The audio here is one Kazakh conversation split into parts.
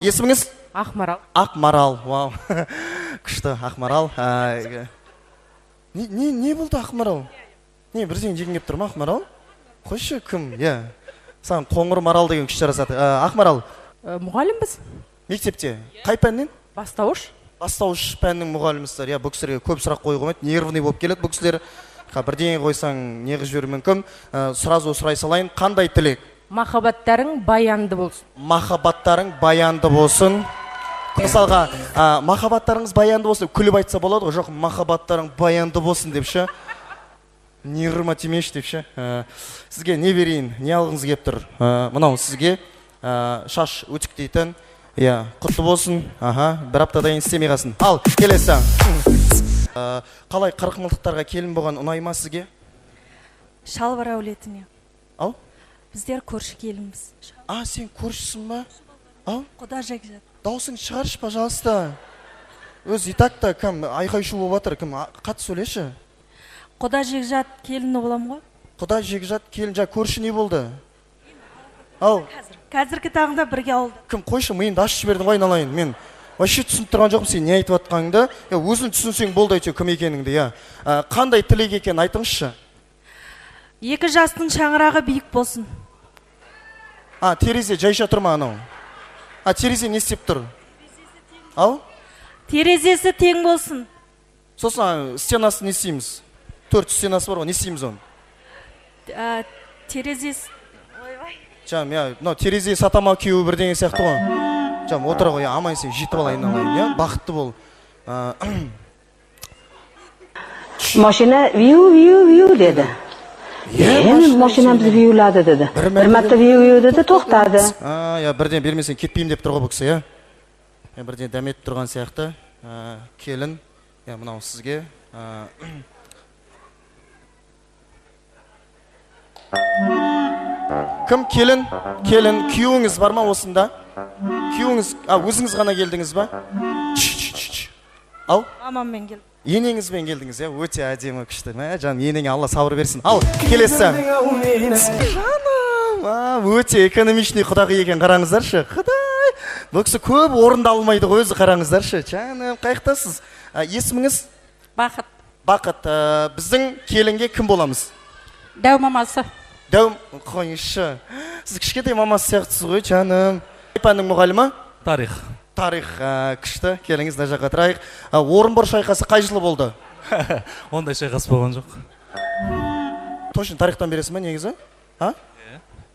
Есіміңіз? Ақмарал. Ақмарал, вау. Күшті, Ақмарал. Не болды Ақмарал? Не, бірден жегін кеп тұр ма Ақмарал? Қойшы, кім? Саған қоңыр марал деген күшті жарасады. Ақмарал. Мұғалімбіз. Мектепте? Қай пәннен? Бастауыш. Бастауыш пәннің мұғаліміздер. Бұл кісілерге көп сұрақ қойып қоймайды. Нервный болып келеді бұл кісілер. Бірден қойсаң неғып жіберуі мүмкін. Сразу сұрай салайын. Қандай тілек? Махаббаттарың баянды болсын. Махаббаттарың баянды болсын. Мысалға, махаббаттарыңыз баянды болсын, күліп айтса болады ғой, жоқ, махаббаттарың баянды болсын депші. Нервыма тимеші депші. Сізге не берейін, не алғыңыз кеп тұр? Мынау сізге шаш өтіктейтін, құтты болсын, бір аптадайын істемей қалсын. Ал, келесі. Қалай қырықмылтықтарға келін болған ұнай ма сізге? Шалбар әулетіне. Ау? Біздер көрші келіміз. Сен көршісің ба? Ау? Құда жегжат. Даусың шығаршы, пожалуйста. Өз и так-та кім айқай шу болып жатыр, кім қатты сөйлеші. Құда жегжат келіні болам ғой? Құда жегжат келін, көрші не болды? Ау? Қазіргі таңда бірге ауылды. Кім қойшы, миымды ашып жібердің ғой айналайын. Мен вообще түсініп тұрған жоқпын сен не айтып жатқаныңды. Өзің түсінсең болды әйтеу кім екеніңді. Қандай тілек екен айтыңызшы. Екі жастың шаңырағы биік болсын. Терезе жайша тұр ма анау? Терезе не істеп тұр? Ау? Терезесі тең болсын. Сосын стенасын не істейміз? 4 стенасы бар ғой, не істейміз оны? Терезесі... Терезе сатама күйеуі бірдеңе сияқты ғой. Отыра ғой, амай сен жетіп алайын алайын, бақытты бол. Машина виу-виу-виу деді. Машинамыз виулады деді. Бір мәртті виу-виу деді, тоқтады. Бірден бермесен кетпейім деп тұрғы бұл кісі, бірден дәметіп тұрған сияқты. Келін, мынау сізге. Кім келін? Келін, күйеуіңіз бар ма осында? Күйеуіңіз, өзіңіз ғана келдіңіз ба? Ау? Мамаммен келдім. Енеңізбен келдіңіз, өте әдемі күшті. Жаным, енеңе Алла сабыр берсін. Ал, келесі. Жаным, өте экономичный құдағи екен, қараңыздаршы. Құдай, бұл кісі көп орындалмайды ғой, өзі қараңыздаршы. Жаным, қайықтасыз. Есіміңіз? Бақыт. Бақыт, біздің келінге кім боламыз? Дәу мамасы. Дәу, қойшы. Сіз кішкентай мамасы сияқтысыз ғой, жаным. Пәннің мұғалімі? Тарих. Тарих күшті, келіңіз мына жаққа тұрайық. Орынбор шайқасы қай жылы болды? Ондай шайқас болған жоқ. Точно тарихтан бересің ба негізі?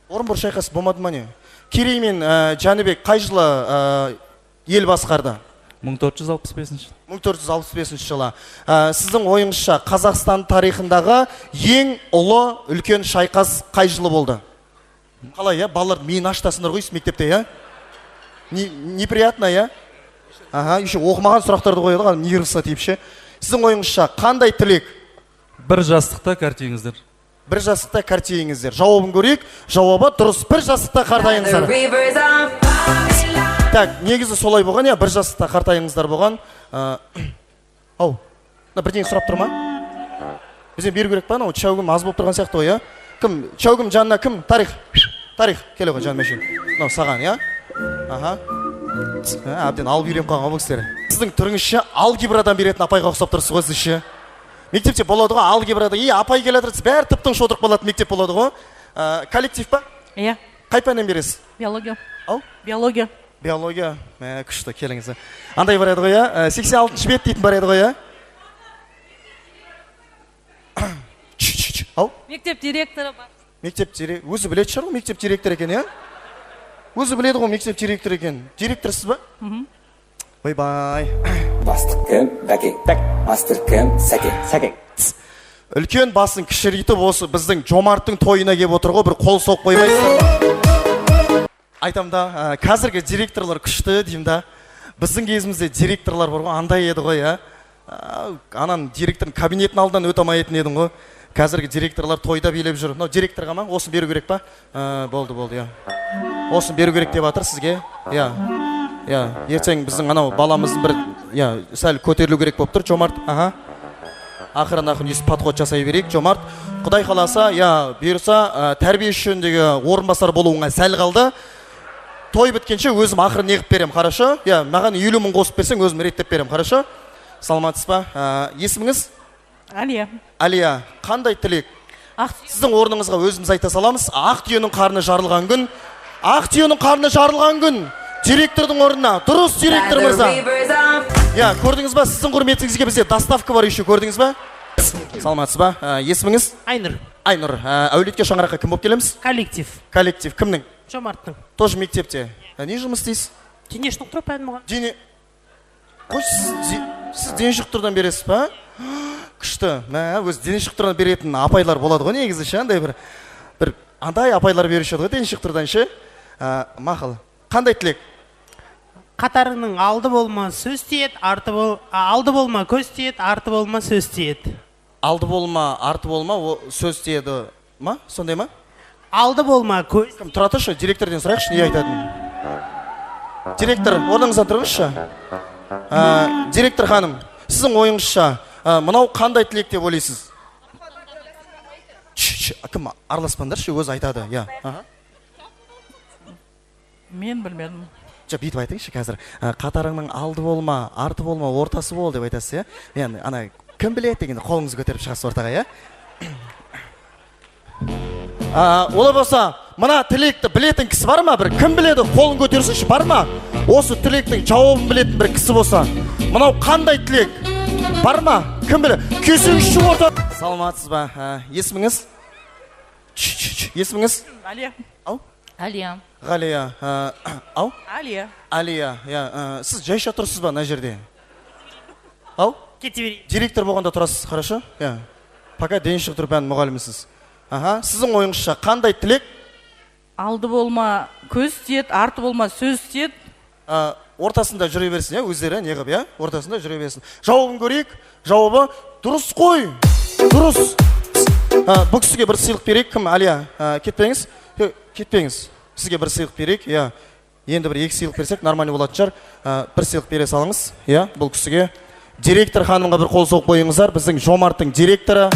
Орынбор шайқасы болмады ма не? Керей мен Жәнібек қай жылы ел басқарды? 1465 1465 жылы. Сіздің ойыңызша Қазақстан тарихындағы ең ұлы үлкен шайқас қай жылы болды? Қалай, балалар миын аштасыңдар ғой мектепте, Неприятно, еще оқымаған сұрақтарды қойды, нервісі тиіпші. Сіздің ойыңызша қандай тілек? Бір жастықта картеңіздер. Бір жастықта картеңіздер. Жауабын көрейік. Жауабы дұрыс. Бір жастықта қартайыңыздар. Так, негізі солай болған, бір жастықта қартайыңыздар болған. Ау, бірден сұрап тұр ма? Бізден беру керек па? Чаугім аз болып тұрған сияқты ғой, Кім? Чаугім жанына кім? Тарих. Тарих. Келе ғой, жан мәшін. Саған, Әбден алып үйреніп қалған бұл кісілер. Сіздің түріңізше алгебрадан беретін апайға ұқсап тұрсыз ғой сізше. Мектепте болады ғой, алгебрада. Апай келе жатыр, бәрі тып-тыныш отырып қалатын мектеп болады ғой. Коллектив па? Иә. Қай пәннен бересіз? Биология. Ау? Биология. Биология. Күшті, келіңіз. Андай бар еді ғой, 86-шы бет дейтін бар еді ғой, Ау? Мектеп директоры бар. Мектеп директор. Өзі біледі шығар ғой мектеп директор екен, Өзі біледі ғой мектеп директор екен. Директорсыз ба? Бай-бай. Бастық кім? Бәкең. Бәк. Мастер кім? Сәкең. Сәкең. Үлкен басын кішірейтіп осы біздің Жомарттың тойына кеп отыр ғой, бір қол соқ қоймайсыздар. Айтам да, қазіргі директорлар күшті деймін да. Біздің кезімізде директорлар бар ғой, андай еді ғой, Анан директордың кабинетін алдынан өте алмайтын едің ғой. Қазіргі директорлар тойда билеп жүр. Директорға ма? Осын беру керек па? Болды, Осын беру керек деп атыр сізге. Ертең біздің анау баламыздың бір, сәл көтерілу керек болып тұр, Жомарт. Ақырын ес подход жасай берейік, Жомарт. Құдай қаласа, бұйырса, тәрбие жөніндегі орынбасар болуыңа сәл қалды. той біткенше өзім ақыры неғып берем, хорошо? Я, маған 50 мың қосып берсең, өзім реттеп берем, хорошо? Саламатсыз ба? Есіміңіз? Алия. Алия, қандай тілек? Сіздің орныңызға өзіміз айта саламыз. Ақ түйенің қарны жарылған күн. Ақ түйенің қарны жарылған күн. Директордың орнына. Дұрыс, директор мырза. Я, көрдіңіз ба? Сіздің құрметіңізге бізде доставка бар еще, көрдіңіз ба? Саламатсыз ба? Есіміңіз? Айнұр. Айнұр. Әулетке Шаңыраққа кім болып келеміз? Коллектив. Коллектив. Кімнің? Жомарттың. Тоже мектепте. Не жұмыс істейсіз? Дене шынықтыру пәні мұға. Дене... Қош, сіз дене шынықтырудан бересіз ба? Күшті. Өз дене шынықтырудан беретін апайлар болады ғой негізі ше, андай бір андай апайлар беруші еді ғой дене шынықтырудан ше. Мақұл. Қандай тілек? Қатарыңның алды болма сөз тиет, алды болма көз тиет, арты болма сөз тиет. Алды болма, арты болма, сөз тиеді ма? Сондай ма? Алды болма көз. Кім тұра тұршы, директорден сұрайықшы, не айтатын? Директор, орныңыздан тұрыңызшы. Директор ханым, сіздің ойыңызша, мынау қандай тілек деп ойлайсыз? Кім араласпаңдаршы, өзі айтады. Мен білмедім. Жоқ, бүйтіп айтыңызшы қазір. Қатарыңның алды болма, арты болма, ортасы бол деп айтасыз, иә? Мен ана кім біледі дегенде қолыңызды көтеріп шығасыз ортаға, иә? Олай болса, мына тілекті білетін кісі бар ма? Бір кім біледі? Қолын көтерсінші, бар ма? Осы тілектің жауабын білетін бір кісі болса, мынау қандай тілек? Бар ма? Кім біледі? Көсіңізші орта. Саламатсыз ба? Есіміңіз? Есіміңіз? Алия. Ау? Алия. Ғалия. Ау? Алия. Алия. Сіз жайша тұрсыз ба мына жерде? Ау? Кете берейін. Директор болғанда тұрасыз, хорошо? Пока дене шынықтыру пәнінің мұғалімісіз. Сіздің ойыңызша қандай тілек? Алды болма көз тиет, арты болма сөз тиет. Ортасында жүре берсін, өздері неғып, ортасында жүре берсін. Жауабын көрейік. Жауабы дұрыс қой. Дұрыс. Бұл кісіге бір сыйлық берейік. Кім? Алия, кетпеңіз. Кетпеңіз. Сізге бір сыйлық берейік. Енді бір екі сыйлық берсек нормальный болатын шығар. Бір сыйлық бере салыңыз. Бұл кісіге. Директор ханымға бір қол соғып қойыңыздар. Біздің Жомарттың директоры.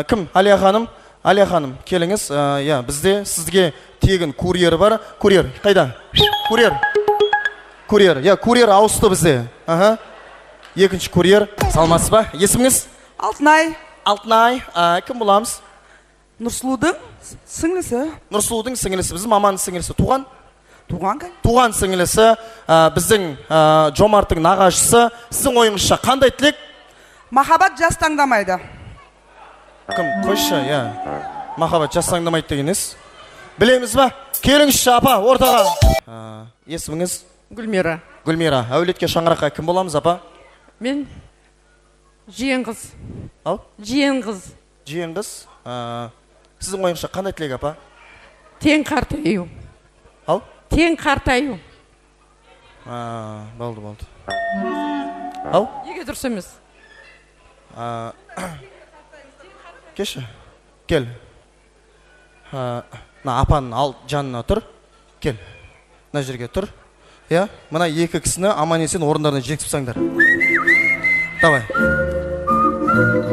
Кім? Алия ханым. Алия ханым, келіңіз. Бізде сізге тегін курьері бар. Курьер, қайда? Курьер. Курьер. Курьер ауысты бізде. Екінші курьер. Саламатсыз ба? Есіміңіз? Алтынай. Алтынай. Кім боламыз? Нұрсұлудың сіңлісі. Нұрсұлудың сіңлісі. Біздің маманың сіңлісі. Туған? Туған кән? Туған сіңлісі. Біздің Жомарттың нағашысы. Сіздің ойыңызша қандай тілек? Махаббат жас таңдамайды. Кім? Қойшы, махаббат жас таңдамайды дегеніз. Білеміз ба? Келіңізші апа, ортаға. Есіміңіз? Гүлмира. Гүлмира. Әулетке Шаңыраққа кім боламыз, апа? Мен жиен қыз. Ау? Жиен қыз. Жиен қыз. Сіздің ойыңызша қандай тілек, апа? Тең қартаю. Ау? Тең қартаю. Болды. Ау? Неге дұрыс емес? Кеші, кел. Апаның жанына тұр. Кел. Мына жерге тұр. Мына екі кісіні аман-есен орындарына жеткізіп тастаңдар. Давай.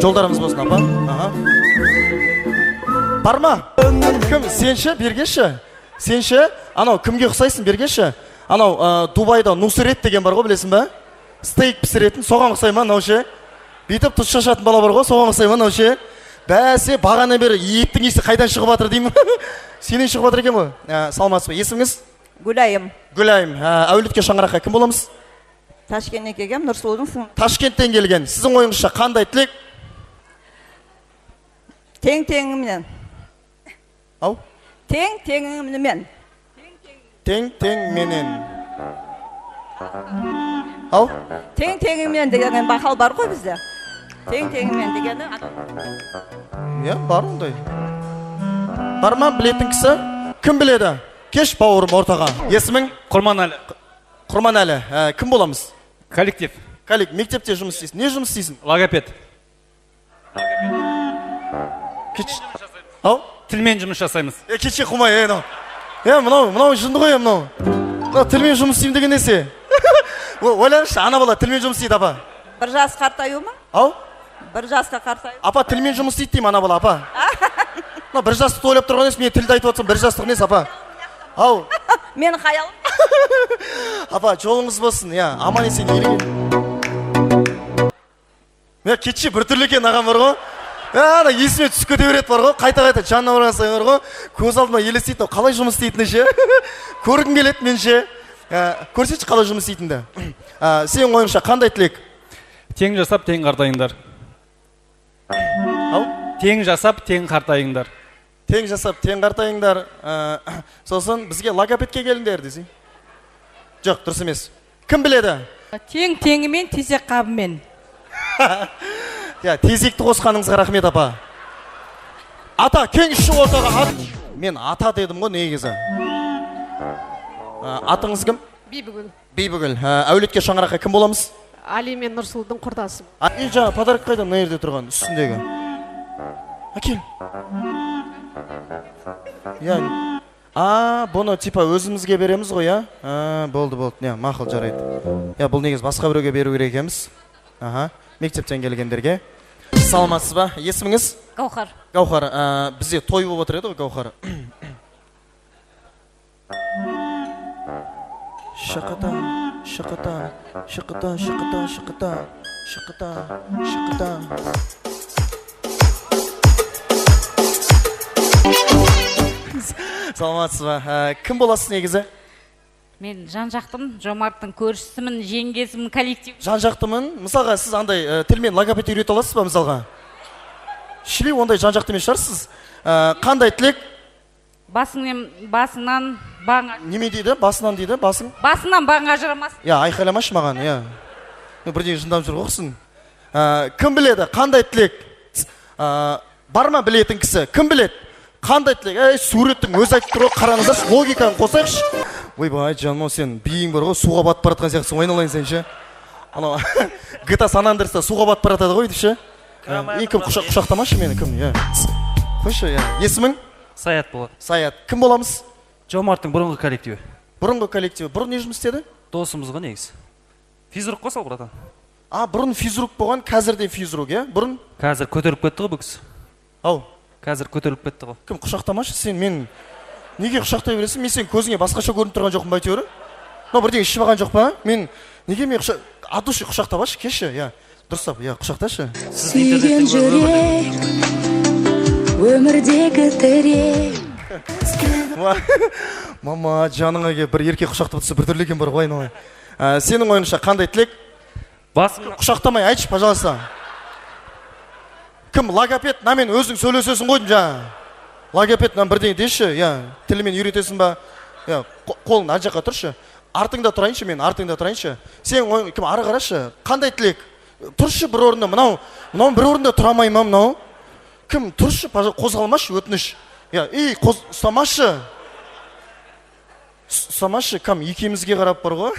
Жолдарыңыз болсын, апа. Бар ма? Кім? Сенші, бергеші. Сенші, анау кімге ұқсайсың, бергеші. Анау Дубайда Нусрет деген бар ғой, білесің ба? Стейк пісіретін, соған ұқсай ма, наушы? Бүйтіп тұз шашатын бала бар ғой, соған ұқсай ма, наушы? Бәсе, бағана бері еттің есі қайдан шығып атыр деймін. Сенен шығып атыр екен ғой. Саламатсыз ба? Есіміңіз? Гүлайым. Гүлайым. Әулетке Шаңыраққа кім боламыз? Ташкенттен келгем, Нұрсұлудың сіңлісі. Ташкенттен келген. Сіздің ойыңызша қандай тілек? Тең-теңімен. Ау? Тең-теңімен. Тең-теңменен. Ау? Тең-теңімен деген бақал бар ғой бізде. Тең-теңімен дегені. Бар ондай. Бар ма білетін кісі? Кім біледі? Кеш бауырым ортаға. Есімің? Құрманәлі. Құрманәлі. Кім боламыз? Коллектив. Коллектив. Мектепте жұмыс істейсің. Не жұмыс істейсің? Логопед. Ау? Тілмен жұмыс жасаймыз. Кеше құмай, мынау жынды ғой, мынау. Тілмен жұмыс істеймін деген несі? Ойлаңызшы, ана бала тілмен жұмыс істейді, апа. Бір жас қартаю ма? Ау? Бір жасқа қартаю. Апа, тілмен жұмыс істейді деймін, ана бала, апа. мына бір жастықты ойлап тұрған емес, мен тілді айтып отырсам, бір жастық несі, апа? Ау, Менің хаялым. апа, жолыңыз болсын, иә, аман есен елеген. Мен кетші бір түрлі екен ағам бар ғой. Ана есіме түсіп кете береді бар ғой, қайта жанына барған сайын бар ғой, көз алдыма елестейді, қалай жұмыс істейтіні ше. Көргім келеді мен ше. Көрсетші қалай жұмыс істейтінді. Сен ойыңша қандай тілек? Тең жасап, тең қартайыңдар. Ау? Тең жасап, тең қартайыңдар. Тең жасап, тең қартайыңдар. Сосын бізге логопедке келіңдер десей. Жоқ, дұрыс емес. Кім біледі? Тең теңімен, тезек қабымен. Тезекті қосқаныңызға рахмет, апа. Ата, кеңші ортаға. Мен ата дедім ғой негізі. Атыңыз кім? Бибігүл. Бибігүл. Әулетке шаңыраққа кім боламыз? Али мен Нұрсұлудың құрдасым. Жаңа подарок қайда, мына жерде тұрған, үстіндегі. Әкел. Бұны типа өзімізге береміз ғой, болды, мақыл жарайды. Бұл негіз басқа біреуге беру керек еміз. Мектептен келгендерге. Саламатсыз ба? Есіміңіз? Гаухар. Гаухар, бізде той болып отыр еді ғой, Гаухар. Шықыта, шықыта, шықыта, шықыта, шықыта, шықыта, шықыта. Саламатсыз ба? Кім боласыз негізі? Мен жан-жақтым, Жомарттың көршісімін, жеңгесімін, коллектив. Жан-жақтымын? Мысалға, сіз андай тілмен логопед үйрете аласыз ба мысалға? Шілей ондай жан-жақты емес шығарсыз. Қандай тілек? Басыңнан бағыңа. Неме дейді? Басынан дейді? Басың? Басыңнан бағыңа жырамас. Айқайламашы маған, бірден жындап жүр қоқсын. Кім біледі? Қандай тілек? Бар ма білетін кісі? Кім біледі? Қандай тілек? Суреттің өзі айтып тұр ғой, қараңыздаршы, логиканы қосайықшы. Ойбай, жаным, сен биің бар ғой, суға батып баратқан сияқтысың, ойналайын сен ше. Анау GTA San Andreas'та суға батып баратады ғой, деп ше. Кім құшақтамашы мені, кім? Қойшы, есімің? Саят болады. Саят. Кім боламыз? Жомарттың бұрынғы коллективі. Бұрынғы коллективі. Бұрын не жұмыс істеді? Досымыз ғой негізі. Физрук қосал, братан. Бұрын физрук болған, қазірде физрук, Бұрын? Қазір көтеріліп кетті ғой бұл кісі. Ау. Қазір көтеріліп кетті ғой. Кім құшақтамашы? Сен мен неге құшақтай бересің? Мен сен көзіңе басқаша көрініп тұрған жоқпын ба әйтеуір? Бірдеңе ішіп алған жоқ па? Мен неге мен от души құшақтамашы? Кеші, дұрыстап, құшақташы. Сүйген жүрек, өмірдегі тірек. Мама, жаныңа келіп бір еркек құшақтап тұрса бір түрлі екен бар ғой, айналайын. Сенің ойыңша қандай тілек? Құшақтамай айтшы, пожалуйста. Кім логопед? Мен өзің сөйлесесің қойдым жаңа. Логопед бірдеңе деші, тілімен үйретесің ба? Қолың ар жаққа тұршы. Артыңда тұрайыншы, мен артыңда тұрайыншы. Сен ойың кім ары қарашы? Қандай тілек? Тұршы бір орында, мынау бір орында тұрамай ма мынау? Кім тұршы, қозғалмашы, өтініш. Ұстамашы. Ұстамашы, кім екеумізге қарап бар ғой?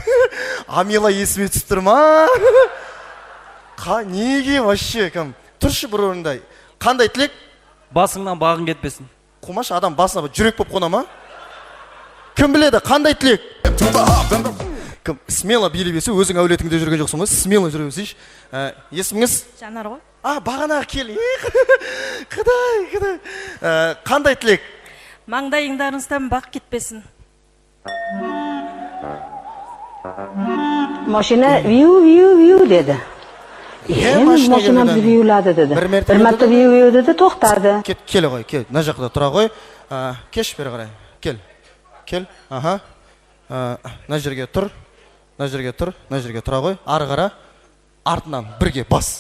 Амила есіме түсіп тұр ма? Неге вообще, кім? Тұршы бір орында. Қандай тілек? Басыңнан бағың кетпесін. Қумашы, адам басына жүрек боп қона ма? Кім біледі, қандай тілек? Кім смело билеп есе, өзің әулетіңде жүрген жоқсың ғой, смело жүре берсейші. Есіміңіз? Жанар ғой. Бағана кел. Қыдай. Қандай тілек? Маңдайыңдарыңыздан бақ кетпесін. Машина виу деді. Машинамызды виулады деді. Бір мәртебе виу деді, тоқтады. Кел ғой, кел. Мына жақта тұра ғой. Кеш бері қарай. Кел. Мына жерге тұр. Мына жерге тұра ғой. Ары қара. Артынан бірге бас.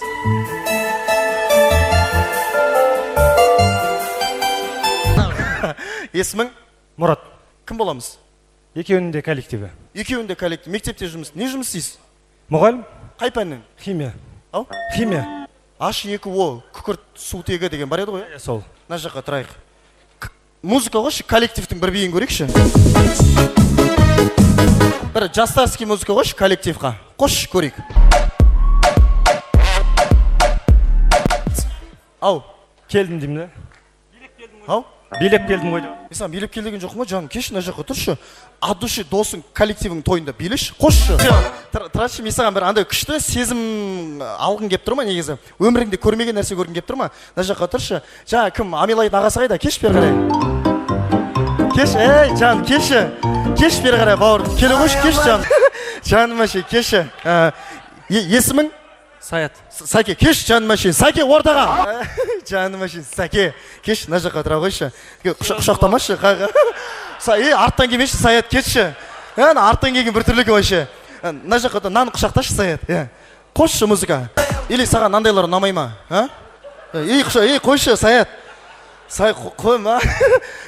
Есімің? Мұрат. Кім боламыз? Екеуінің де коллективі. Екеуінде коллектив. Мектепте жұмыс. Не жұмыс істейсіз? Мұғалім? Қай пәннен? Химия. Ау? Химия. H2O, күкірт сутегі деген бар еді ғой? Сол. Мына жаққа тұрайық. Музыка қойшы, коллективтің бір биін көрейікші. Бір жастарский музыка қойшы, коллективқа. Қош көрейік. Ау. Келдім деймін да. Ау? билеп келдім ғой деп. Мен саған билеп кел деген жоқпын ғой жаным, келші мына жаққа тұршы. От души досың коллективің тойында билеші, қосшы. Тұршы, мен саған бір андай күшті сезім алғың келіп тұр ма негізі? Өміріңде көрмеген нәрсе көргің келіп тұр ма? Мына жаққа тұршы. Жаңа кім? Амилайдың ағасы қайда? Кеш бері қарай. Кеш, ей жаным, кеші. Кеш бері қарай бауырым. Келе қойшы, кеш жаным. Жаным әше, кеші. Есімің? Саят. Сәке, кеш жаным әшейін. Сәке, ортаға. Жаным әшейін, Сәке. Кеш, мына жаққа тұра қойшы. Құшақтамашы. Арттан келмеші, Саят, кетші. Арттан келген бір түрлігі ойшы. Мына жаққа нан құшақташы, Саят. Қосшы музыка. Или саған нандайлар ұнамай ма? Қойшы, Саят. Саят, қойма.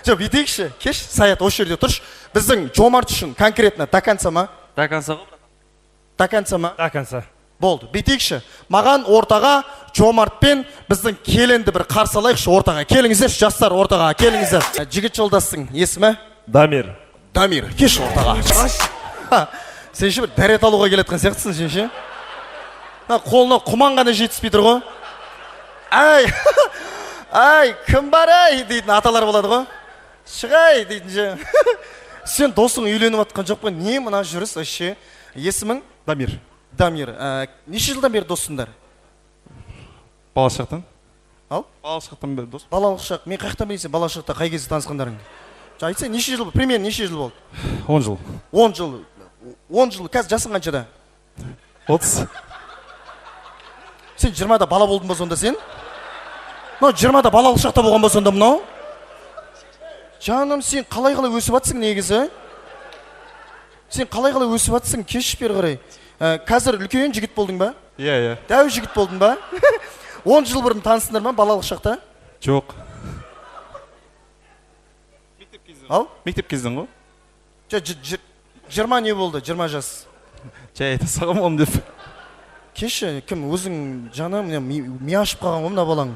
Жоқ, бүйтейікші. Кеш, Саят, осы жерде тұрш. Біздің Жомарт үшін конкретно до конца ма? До конца ғой. До конца ма? До конца. Болды, бүйтейікші. Маған ортаға Жомартпен біздің келінді бір қарсы алайықшы ортаға. Келіңіздер, жастар ортаға, келіңіздер. Жігіт жолдастың есімі? Дамир. Дамир, кеш ортаға. Сен ше бір дәрет алуға келеткен сияқтысың сен ше? Қолына құман ғана жетіспей тұр ғой. Ай, кім бар ай дейтін аталар болады ғой. Шығай дейтін же. Сен досың үйленіп атқан жоқ па? Не мына жүріс әше? Есімің? Дамир. Дамир, неше жылдан бері доссыңдар? Балалық шақтан. Ау? Балалық шақтан бері дос. Балалық шақ, мен қаяқтан білесің балалық шақта қай кезде танысқандарың? Айтса, неше жыл, примерно неше жыл болды? 10 жыл. 10 жыл. 10 жыл, қазір жасың қаншада? 30. Сен 20-да бала болдың ба сонда сен? 20-да балалық шақта болған ба сонда мынау? Жаным, сен қалай өсіп атсың негізі? Сен қалай өсіп атсың? Кеш бері қарай. Қазір үлкен жігіт болдың ба? Иә. Дәу жігіт болдың ба? 10 жыл бұрын танысыңдар ма балалық шақта? Жоқ. Ау? Мектеп кезден ғой. 20 не болды? 20 жас. Жай айта сағым олым деп. Кеші, кім өзің жаным, ми ашып қалған ғой мына балаң.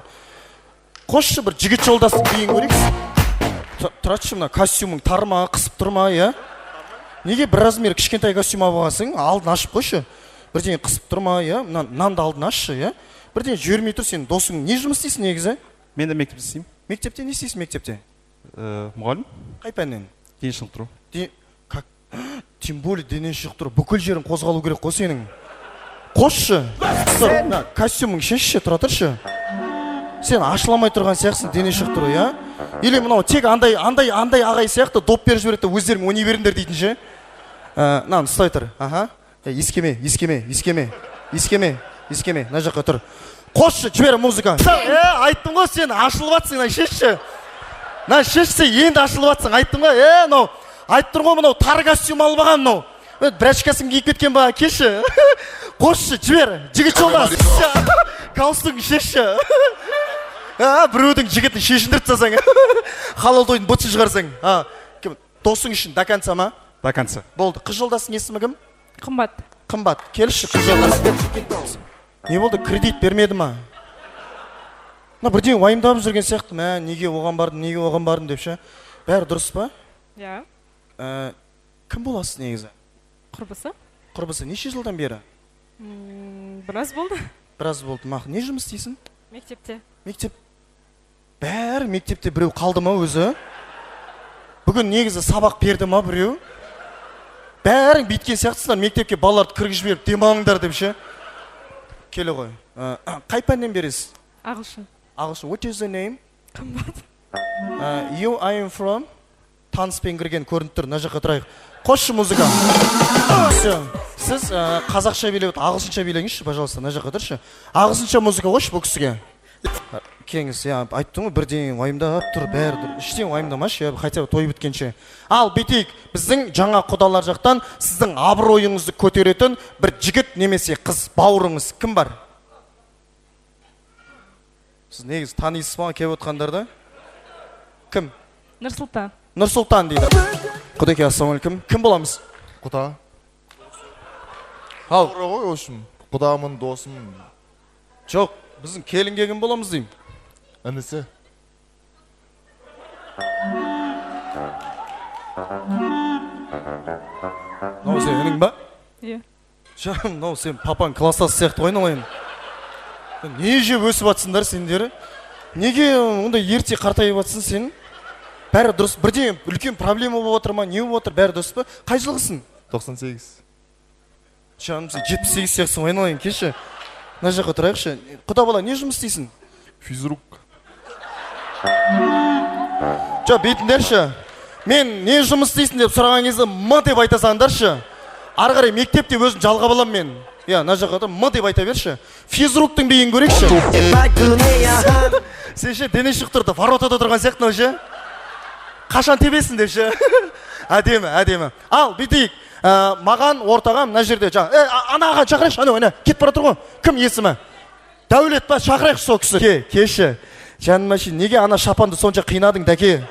Қосшы бір жігіт жолдасын кейін көрейіксіз. Тұратшы мына костюмың тарма, қысып тұрма, иә? Неге бір размер кішкентай костюм алғансың? Алдын ашып қойшы. Бірден қысып тұрма, иә? Нанды алдын ашшы, иә? Бірден жібермей тұр, сен досың не жұмыс істейсің негізі? Мен де мектепте істеймін. Мектепте не істейсің мектепте? Мұғалім. Қай пәннен? Дене шынықтыру. Тем более дене шынықтыру. Бүкіл жерің қозғалу керек қой сенің. Қосшы. Костюмың шешші, тұра тұршы. Сен ашыламай тұрған сияқтысың дене шынықтыру, иә? Или мынау тек андай ағай сияқты доп беріп жібереді, өздерің ойнай беріңдер дейтін ше? Нан, ұстай тұр. Ескеме. Мына жаққа тұр. Қосшы, жібер музыка. Айттым ғой сен ашылып атсың, шешсе енді ашылып атсың, айттым ғой. Мынау айтып тұр ғой, мынау тар костюм алып алған мынау. Брачкасын киіп кеткен ба, кеші. Қосшы, жібер, жігіт жолдас. Галстугын шешші. Біреудің жігітін шешіндіріп тастасаң, халал тойдың бұтсын шығарсаң. Досың үшін до конца ма? До конца. Болды, қыз жолдасың есімі кім? Қымбат. Қымбат, келші қыз жолдас. Не болды, кредит бермеді ма? Бірден уайымдап жүрген сияқты, неге оған бардым деп ше. Бәрі дұрыс па? Иә. Кім боласыз негізі? Құрбысы. Құрбысы, неше жылдан бері? Біраз болды. Біраз болды, мақ. Не жұмыс істейсің? Мектепте. Мектеп? Бәрі мектепте біреу қалды ма өзі? Бүгін негізі сабақ берді ма біреу? Бәрің бейткен сияқтысыңдар, мектепке балаларды кіргізіп жіберіп демалыңдар деп ше. Келе ғой. Қай пәннен бересіз? Ағылшын. Ағылшын. What is the name? Қымбат. You I am from? Таныспен кірген көрініп тұр, мына жаққа тұрайық. Қосшы музыка. Сіз қазақша билеп, ағылшынша билеңізші, пожалуйста, мына жаққа тұршы. Ағылшынша музыка қойшы бұл кісіге. Кеңіз, айттым ғой, бірден уайымдап тұр, бәрі іштен уайымдамашы, хотя бы той біткенше. Ал бетейік, біздің жаңа құдалар жақтан сіздің абыройыңызды көтеретін бір жігіт немесе қыз бауырыңыз кім бар? Сіз негіз танисыз ма келіп отқандарды? Кім? Нұрсұлтан. Нұрсұлтан дейді. Құдеке, ассалаумалейкум. Кім боламыз? Құда. Ал. Ғой өшім. Құдамын, досым. Жоқ, біздің келінге кім боламыз деймін? Інісі. Мынау сен інің ба? Иә. Жаным, мынау сен папаң класстасы сияқты ғой айналайын. Не жеп өсіп атсыңдар сендері? Неге ондай ерте қартайып атсың сен? бәрі дұрыс. Бірден үлкен проблема болып отыр ма, не болып отыр, бәрі дұрыс па? Қай жылғысың? 98. Жаным, сен 78 сияқтысың, айналайын, кеші. Мына жаққа тұрайықшы. Құда бала, не жұмыс істейсің? Физрук. Жа, бейтіндерші. Мен не жұмыс істейсің деп сұраған кезде «м» деп айта салыңдаршы. Ары қарай мектепте өзім жалғап аламын мен. Я, мына жаққа тұр, «м» деп айта берші. Физруктың биін көрейікші. Сен ше дене шықтырды, воротада тұрған сияқты ше. Қашан тебесің деп ше. Әдемі, әдемі. Ал, бүйтейік. Маған ортаға мына жерде анаға шақырайықшы, ана кетіп бара тұр ғой. Кім есімі? Дәулет па, шақырайықшы сол кісі. Кеші. Жаным машин, неге ана шапанды сонша қинадың, дәке?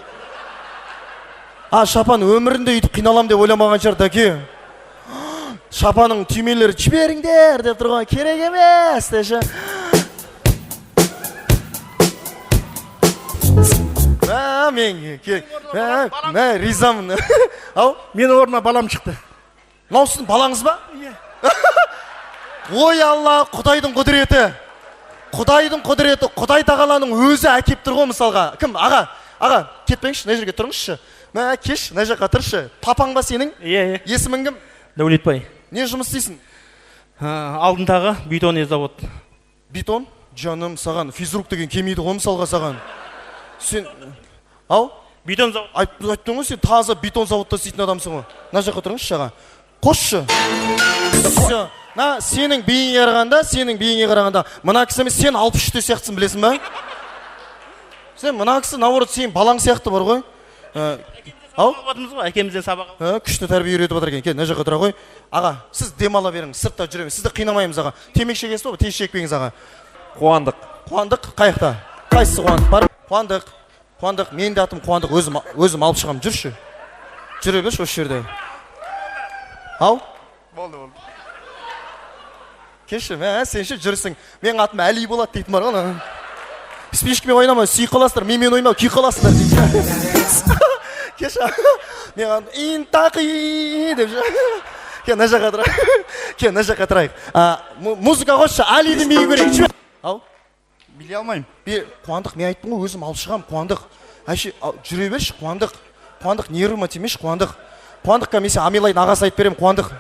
Шапан өмірінде үйтіп қиналам деп ойламаған шығар, дәке. Шапаның түймелері жіберіңдер деп тұрған, керек емес деші. Мен ризамын. Ау? Мен орнына балам шықты. Мынау сіздің балаңыз ба? Ой Алла, Құдайдың құдіреті. Құдайдың құдіреті, Құдай тағаланың өзі әкеп тұр ғой мысалға. Кім? Аға, кетпеңізші, мына жерге тұрыңызшы. Мә, кеш, мына жаққа тұршы. Папаң ба сенің? Иә. Есімің кім? Дәулетбай. Не жұмыс істейсің? Алдындағы бетон завод. Бетон? Жаным, саған физрук деген келмейді ғой мысалға саған. Сен, ау? Бетон завод. Айттың ғой, сен таза бетон заводта істейтін адамсың ғой. Мына жаққа тұрыңызшы аға. Қосшы. Все. Сенің бейіңе қарағанда, мына кісі сен 63-те сияқтысың, білесің ба? Сен мына кісі, наоборот, сен балаң сияқты бар ғой. Ау? Әкемізден сабақ. Күшті тәрбие үйретіп отыр екен. Кел, мына жаққа тұра ғой. Аға, сіз демала беріңіз, сыртта жүреміз. Сізді қинамаймыз аға. Темекі шегесіз ба? Тез шекпеңіз аға. Қуандық. Қуандық қайықта? Қайсысы Қуандық бар? Қуандық, менің де атым Қуандық, өзім алып шығам, жүрші. Жүре берші осы жерде. Ау? Болды. Кеші, сен ше жүрсің. Мен атым Әли болады дейтін бар ғой. Спичкамен ойнама, сүй қаласыздар, менімен ойнама, күй қаласыздар дейді. Кеші, мен атым интақи деп жүр. Кен, мына жаққа тұрайық. Музыка қосшы, Әлидің биін көрейік. Ау? Біле алмайым. Қуандық, мен айттым ғой, өзім алып шығам, Қуандық. Әше, жүре берші, Қуандық. Қуандық, нервыма тимеші, Қуандық. Қуандыққа мен Амилайдың ағасы айтып берем, Қуандық.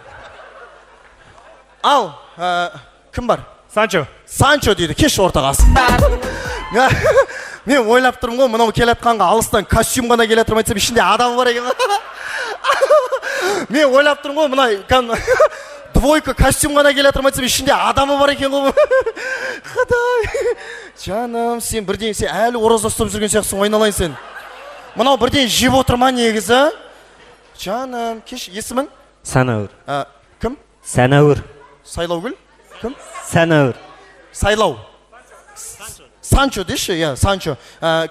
Ал, кім бар? Санчо дейді, кеш ортағасы. Мен ойлап тұрмын ғой, мынау келатқанға алыстан костюм ғана келатырмын айтсам, ішінде адам бар екен. Мен ойлап тұрмын ғой, мына двойка костюм ғана келатырмын айтсам, ішінде адамы бар екен ғой. Құдай. Жаным, сен әлі ораза ұстап жүрген сияқтысың, ойналайын сен. Мынау бірден жеп отырма негізі. Жаным, кеш, есімің? Санауыр. Кім? Санауыр. Сайлаугүл? Кім? Санауыр. Сайлау. Санчо деші, Санчо.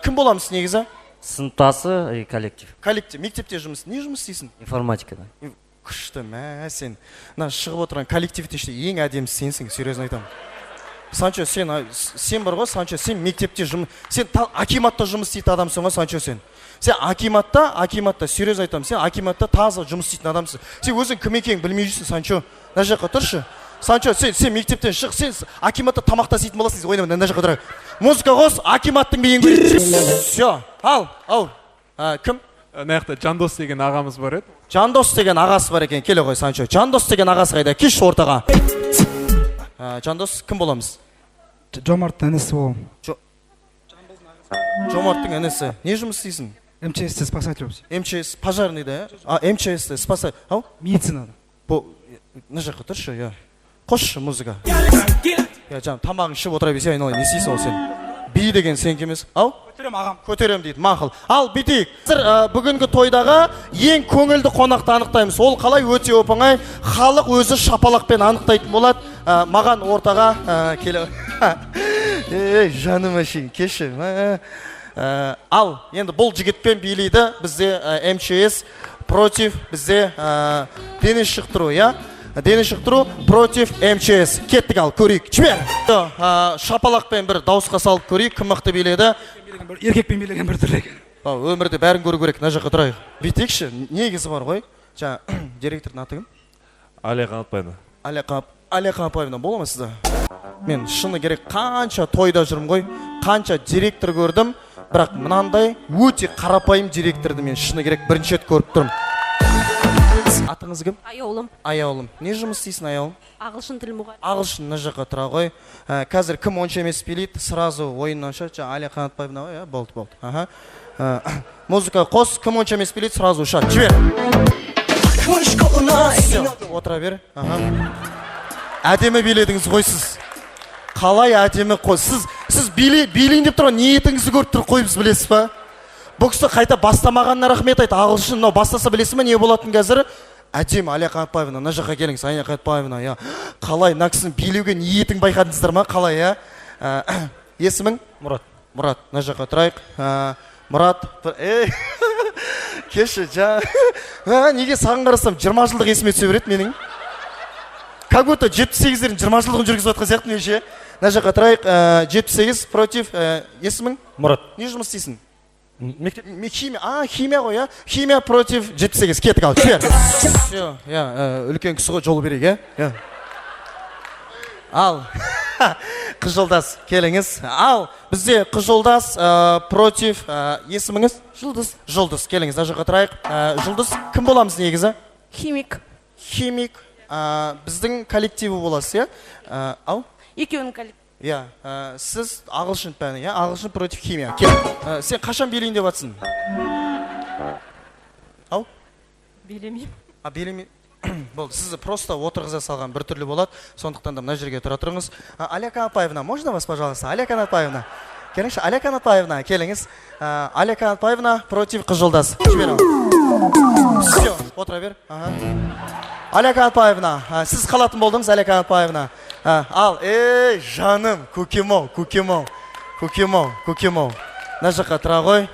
Кім боламыз негізі? Сыныптасы коллектив. Коллектив. Мектепте жұмыс. Не жұмыс істейсің? Информатикада. Күшті, сен. Шығып отырған коллективте ең әдемі сенсің, серьезно айтамын. Санчо, сен бар ғой, Санчо, сен мектепте жұмыс, сен акиматта жұмыс істейтін адамсың ғой, Санчо, сен. Сен акиматта, серьезно айтамын, сен акиматта таза жұмыс істейтін адамсың. Сен өзің кім екенін білмей жүрсің, Санчо. Мына жаққа тұршы. Санчо, сен мектептен шық, сен акиматта тамақта істейтін боласың, ойнама, мына жаққа тұрайық. Музыка қос, акиматтың биін көрейік. Все, ау. Кім? Мына жақта Жандос деген ағамыз бар еді. Жандос деген ағасы бар екен, келе ғой, Санчо. Жандос деген ағасы қайда, кеш ортаға. Жандос, кім боламыз? Жомарттың інісі болам. Жомарттың інісі. Не жұмыс істейсің? МЧС-те спасатель. МЧС, пожарный да? МЧС-те спасатель. Ау? Медицинада. Мына жаққа тұршы, қосшы музыка. Жаным, тамағың ішіп отыра бесе айналайын, не істейсің ол сен? Би деген сен кемес. Ау? Көтерем ағам. Көтерем дейді, мақыл. Ал, бітейік. Бүгінгі тойдағы ең көңілді қонақты анықтаймыз. Ол қалай өте оп-оңай, халық өзі шапалақпен анықтайтын болады. Маған ортаға келе. Жаным әшейін, кеші. Ал, енді бұл жігітпен билейді. Бізде МЧС против, бізде дене шықтыру, дене шықтыру против МЧС. Кеттік, ал, көрейік. Жібер! Шапалақпен бір дауысқа салып көрейік, кім мықты биледі. Еркекпен билеген бір түрлі екен. Өмірде бәрін көру керек, мына жаққа тұрайық. Бүйтейікші, негізі бар ғой. Директордың аты кім? Әлия Қанатбаевна. Әлия Қанатбаевна бола ма сізді? Мен шыны керек қанша тойда жүрмін ғой, қанша директор көрдім, бірақ мынандай өте қарапайым директорды мен шыны керек бірінші рет көріп тұрмын. Атыңыз кім? Аяулым. Аяулым. Не жұмыс істейсің, аяулым? Ағылшын тілі мұғалімі. Ағылшын, мына жаққа тұра ғой. Қазір кім онша емес билейді, сразу ойыннан ша, Алия Қанатбаевна ғой, болды. Аха. Музыка қос, кім онша емес билейді, сразу ша, жібер. Отыра бер. Аха. Әдемі биледіңіз ғой сіз. Қалай әдемі қой. Сіз билейін деп тұрған ниетіңізді көріп тұр қой, біз білесіз ба? Бұл кісі қайта бастамағанына рахмет айт. Ағылшын, бастаса білесіз ба, не болатын қазір? Әдемі, Алия Қанатбаевна, мына жаққа келіңіз, Алия Қанатбаевна, я. Қалай, мына кісінің билеуге ниетін байқадыңыздар ма? Қалай, я? Есімің? Мұрат. Мұрат, мына жаққа тұрайық. Мұрат, кеші, неге саған қарасам 20 жылдық есіме түсе береді менің? Как будто 78-дердің 20 жылдығын жүргізіп жатқан сияқты мен ше. Мына жаққа тұрайық, 78 против, есімің? Мұрат. Не жұмыс істейсің? Химия ғой, я? Химия против 78, кеттік ал, жібер. Үлкен кісі ғой, жол берейік, я? Ал, қыз жолдас, келіңіз. Ал, бізде қыз жолдас против, есіміңіз? Жұлдыз. Жұлдыз, келіңіз, мына жаққа тұрайық. Жұлдыз, кім боламыз негізі? Химик. Химик, біздің коллективі боласыз, я? Ау? Екеуінің коллективі. Сіз ағылшын пәні, ағылшын против химия. Кел, сен қашан билейін деп атсың? Ау? Билемеймін. Билемеймін. Болды, сізді просто отырғыза салған бір түрлі болады, сондықтан да мына жерге тұра тұрыңыз. Алия Қанатбаевна, можно вас, пожалуйста? Алия Қанатбаевна, келіңізші, Алия Қанатбаевна, келіңіз. Алия Қанатбаевна против қыз жолдас. Жібер ал. Все, отыра бер. Алия Қанатбаевна, сіз қалатын болдыңыз, Алия Қанатбаевна. Ал, жаным, көкем-ау. Мына жаққа тұра ғой.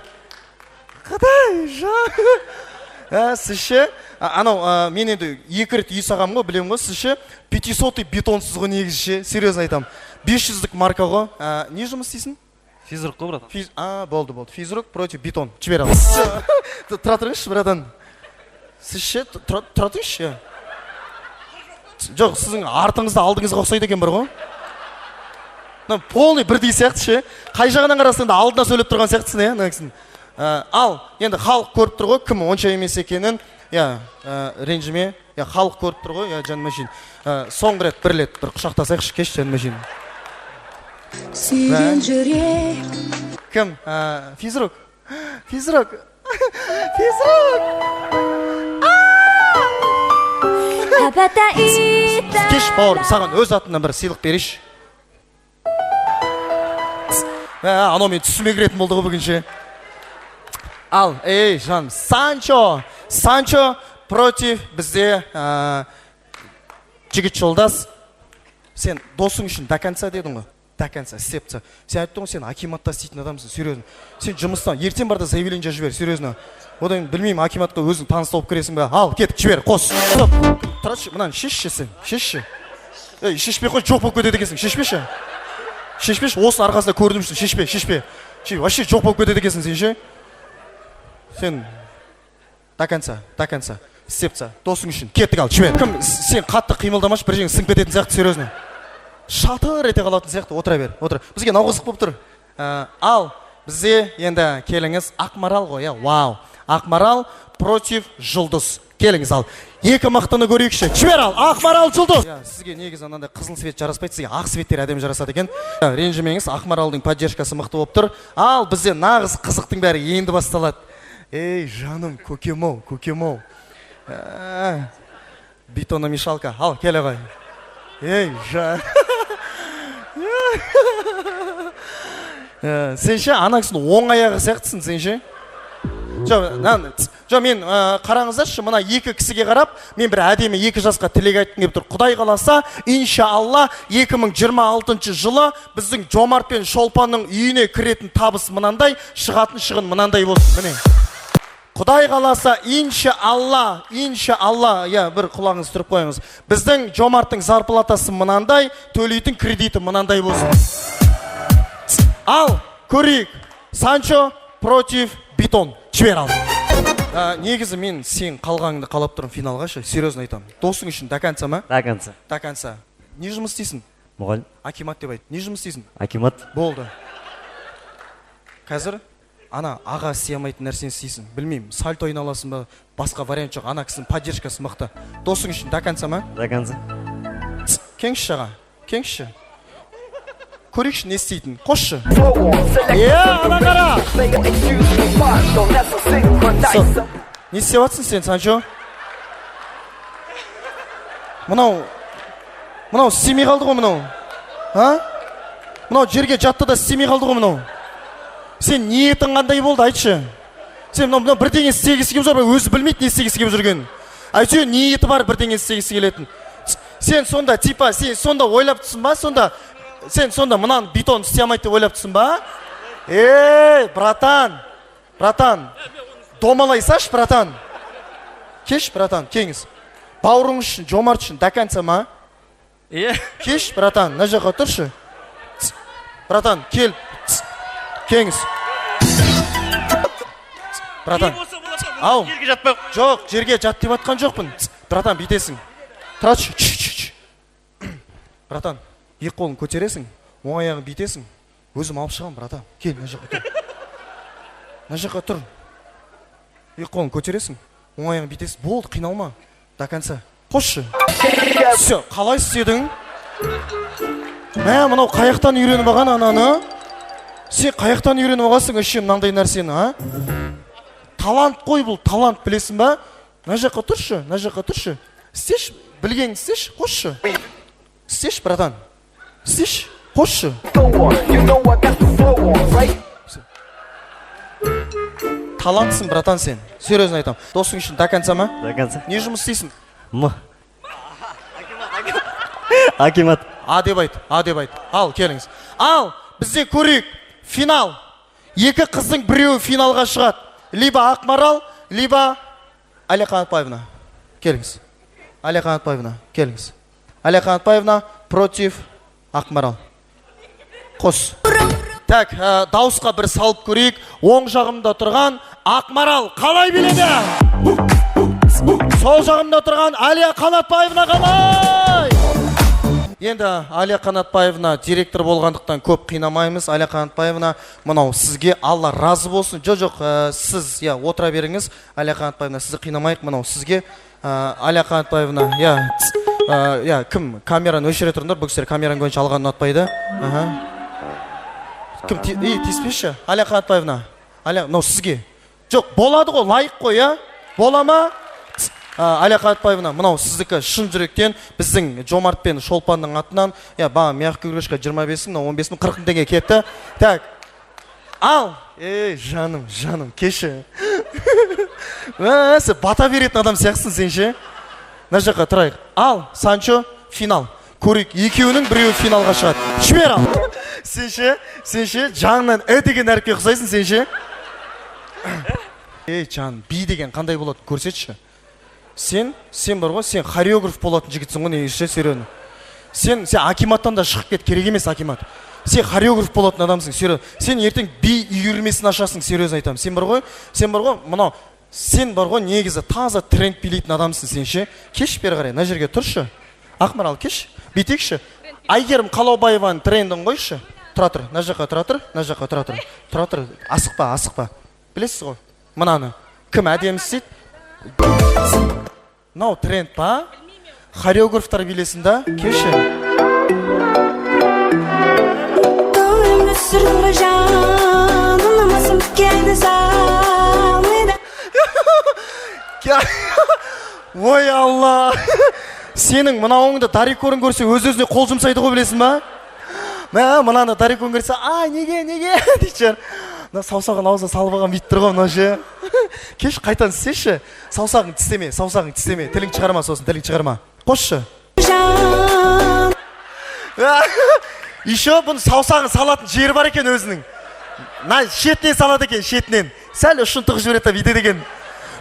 Қыдай, жан. Сіз ше, анау, мен енді 2 рет үй сағам ғой, білем ғой, сіз ше, 500-й бетонсыз ғой негіз ше, серьезно айтам. 500-дік марка ғой. Не жұмыс істейсің? Физрук қой, братан. Болды. Физрук против бетон. Жібер ал. Тұра тұрыңызшы, братан. Сіз ше, тұра тұрыңызшы. Жоқ, сіздің артыңызда алдыңызға ұқсайды екен бір ғой. Полный бірдей сияқты ше. Қай жағынан қарасың да алдына сөйлеп тұрған сияқтысың, Ал, енді халық көріп тұр ғой, кім онша емес екенін, ренжіме, халық көріп тұр ғой, жаным мәшин. Соңғы рет, бір құшақтасайықшы, кеш, жаным мәшин. Сүйген жүрек. Кім? Физрук. Кеш, бауырым, саған өз атынан бір сыйлық берейші. Анау мен түсіме кіретін болды ғой бүгінше. Ал, жан, Санчо против бізде жігіт жолдас. Сен досың үшін до конца дедің ғой. До конца, істепті. Сен айттың ғой, сен акиматта істейтін адамсың, серьезно. Сен жұмыстан, ертең барда заявление жазып жібер, серьезно. Одан білмеймін, акиматқа өзің таныс тауып кіресің бе? Ал, кеттік, жібер, қос. Тұратшы, мұнан шешші сен, шешші. Шешпей қой, жоқ болып кетеді екенсің, шешпеші. Шешпеші, осының арқасында көрдім үшін, шешпе. Вообще жоқ болып кетеді екенсің сен ше. Сен до конца, істепті, досың үшін, кеттік ал, жібер. Кім, сен қатты қимылдамашы, бір жеңі сіңіп кететін сияқты, серьезно. Шатыр ете қалатын сияқты, отыра бер, отыр. Бізге науғыздық болып тұр. Ал, бізде енді келіңіз, Ақмарал ғой, вау. Ақмарал против Жұлдыз. Келіңіз ал. Екі мақтаны көрейікші. Жібер ал, Ақмарал, Жұлдыз. Сізге негіз анандай қызыл свет жараспайды, сізге ақ светтер әдемі жарасады екен. Ренжімеңіз, Ақмаралдың поддержкасы мықты болып тұр. Ал, бізде нағыз қызықтың бәрі енді басталады. Жаным, көкем-ау. Бетономешалка. Ал, келе ғой. Жан. Сен ше, ана кісінің оң аяғы сияқтысың, сен ше? Жоқ, мен қараңыздаршы, мына екі кісіге қарап, мен бір әдемі 2 жасқа тілек айттым деп тұр. Құдай қаласа, иншалла 2026 жылы біздің Жомарт пен Шолпанның үйіне кіретін табыс мынандай, шығатын шығын мынандай болсын, міне. Құдай қаласа, иншалла, бір құлағыңыз тұрып қойыңыз. Біздің Жомарттың зарплатасы мынандай, төлейтін кредиті мынандай болсын. Ал, көрейік, Санчо против бетон. Жібер ал. Негізі мен сен қалғаныңды қалап тұрым финалға ше, серьезно айтам. Досың үшін до конца ма? До конца. Не жұмыс істейсің? Мұғалім. Акимат деп айт. Не жұмыс істейсің? Акимат. Болды. Қазір ана аға істей алмайтын нәрсені істейсің. Білмеймін, сальто айналасың ба, басқа вариант жоқ. Ана кісінің поддержкасы мықты. Досың үшін до конца ма? До конца. Кеңші аға, кеңші. Көрейікші не істейтін, қосшы. Ана қара! Не істеп жатсың сен, Санчо? Мынау істемей қалды ғой мынау. Мынау жерге жатты да істемей қалды ғой мынау. Сен ниетің қандай болды, айтшы. Сен мынау бірдеңе істегісі келіп жүр, өзі білмейді не істегісі келіп жүрген. Әйтеуір ниеті бар бірдеңе істегісі келетін. Сен сонда типа, сен сонда ойлап тұрсың ба? Сен сонда мынаны бетон істей алмайды деп ойлап тұрсың ба? Братан, домалай саш, братан. Кеш, братан, кеңіз. Бауырың үшін, жомарт үшін, до конца ма? Кеш, братан, на жаққа тұршы. Братан, кел. Кеңіз. Братан. Ау. Жоқ, жерге жат деп атқан жоқпын. Братан, бейтесің. Тұратшы. Братан, екі қолын көтересің, оң аяғын бейтесің. Өзім алып шығам, братан. Кел, на жаққа тұр. На жаққа тұр. Екі қолын көтересің, оң аяғын бейтесің. Болды, қиналма. До конца. Қосшы. Все, қалай істедің? Мынау қаяқтан үйреніп алған ананы? Сен қаяқтан үйреніп алғансың үшем мынандай нәрсені, Талант қой бұл, талант білесің ба? На жаққа тұршы, Істеш, білгенің істеш, қосшы. Істеш, братан. Істеш, қосшы. Талантсың, братан, сен. Серьезно айтам. Досың үшін до конца ма? До конца. Не жұмыс істейсің? Акимат. А деп айт. Ал, келіңіз. Ал, бізде көрейік. Финал. Екі қыздың біреуі финалға шығады. Либо Ақмарал, либо Алия Қанатбаевна. Келіңіз. Алия Қанатбаевна, келіңіз. Алия Қанатбаевна против Ақмарал. Қос. Так, дауысқа бір салып көрейік. Оң жағымда тұрған Ақмарал қалай биледі? Сол жағымда тұрған Алия Қанатбаевна қалай? Енді Алия Қанатбаевна директор болғандықтан көп қинамаймыз. Алия Қанатбаевна, мынау сізге Алла разы болсын. Жоқ, сіз отыра беріңіз. Алия Қанатбаевна, сізді қинамайық. Мынау сізге Алия Қанатбаевна, кім камераны өшіре тұрыңдар, бұл кісілер камераны көңінші алғанын ұнатпайды. Кім тиіспеші? Алия Қанатбаевна, мынау сізге. Жоқ, болады ғой, лайық қой, бола ма? Алия Қанатбаевна, мынау сіздікі шын жүректен біздің Жомарт пен Шолпанның атынан, баға мягкий игрушка 25-ің, 15-ің, 40-ың теңге кетті. Так, ал, жаным, кеші. Сен бата беретін адам сияқтысың сен ше. На жаққа тұрайық. Ал, Санчо, финал. Көрейік, екеуінің біреуі финалға шығады. Жібер ал. Сен ше, жаңынан деген әріпке ұқсайсың сен ше. Жан, би деген қандай болады, көрсетші. Сен бар ғой, сен хореограф болатын жігітсің ғой, негізі серьезно. Сен Акиматтан да шығып кет, керек емес Акимат. Сен хореограф болатын адамсың, серьезно. Сен ертең би үйірмесін ашасың, серьезно айтам. Сен бар ғой, мынау, сен бар ғой, негізі таза тренд билейтін адамсың сен ше. Кеш бері қарай, на жерге тұршы. Ақмарал, кеш, бейтекші. Айгерім Қалаубаеваның трендін қойшы. Тұра тұр, на жаққа тұра тұр. Асықпа. Білесіз ғой, мынаны. Кім әдемі істейді? Нау тренд па? Хореографтар билесін да? Кеші. Ой Алла. Сенің мынауыңды Дарикорын көрсе өз-өзіне қол жұмсайды ғой, білесің ба? Мынаны Дарикорын көрсе, неге дейшер. Саусағын аузына салып алған бейт тұр ғой мынау ше. Кеш қайтан істеші. Саусағың тістеме. Тілің шығарма сосын, Қосшы. Еще бұны саусағын салатын жері бар екен өзінің. Шетінен салады екен, шетінен. Сәл ұшын тұғы жібереді бейді деген.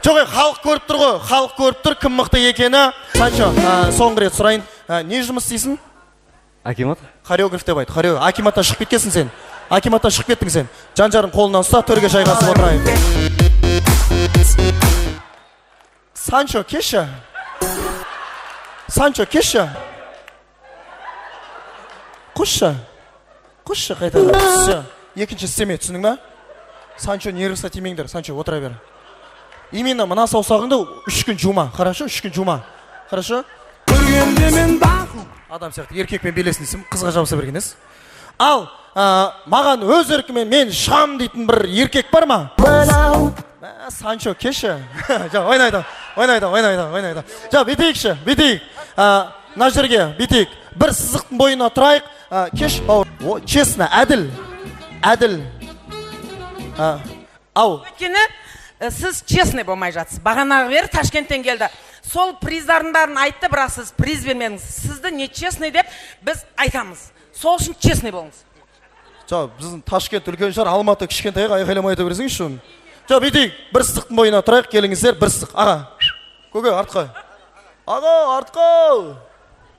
Жоқ, халық көріп тұр ғой. Халық көріп тұр, кім мықты екені. Санчо, соңғы рет сұрайын. Не жұмыс істейсің? Акимат. Хореограф деп айт. Акиматтан шығып кеткенсің сен. Акиматтан шығып кеттің сен. Жан-жарым қолынан ұста, төрге жайғасып отырайын. Санчо, кеші. Қосшы қайтады. Екінші істеме, түсінің ба? Санчо нервісі тимеңдер, Санчо отыра бер. Именно мына саусағыңды 3 күн жума, хорошо? 3 күн жума, хорошо? Адам сияқты еркекпен белесін дейсің, қызға жабыса бергенес. Ал, маған өз еркімен мен шам дейтін бір еркек бар ма? Санчо, кеші. Жа, ойнайды. Жа, бетейікші, бетейік. На жерге, бетейік. Бір сызықтың бойына тұрайық. Кеш, честно, әділ. Ау. Өйткені, сіз честный болмай жатсыз. Бағанағы бері Ташкенттен келді. Сол приздардың бәрін айтты, бірақ сіз приз бермедіңіз. Сізді не честный деп біз айтамыз. Сол үшін честный болыңыз. Жа, біздің Ташкент үлкен шығар, Алматы кішкентайға айқайламай айта бересің үшін. Жа, бетейік, бір сыздықтың бойына тұрайық, келіңіздер, бір сыздық. Аға, көке, артқа. Аға, артқа.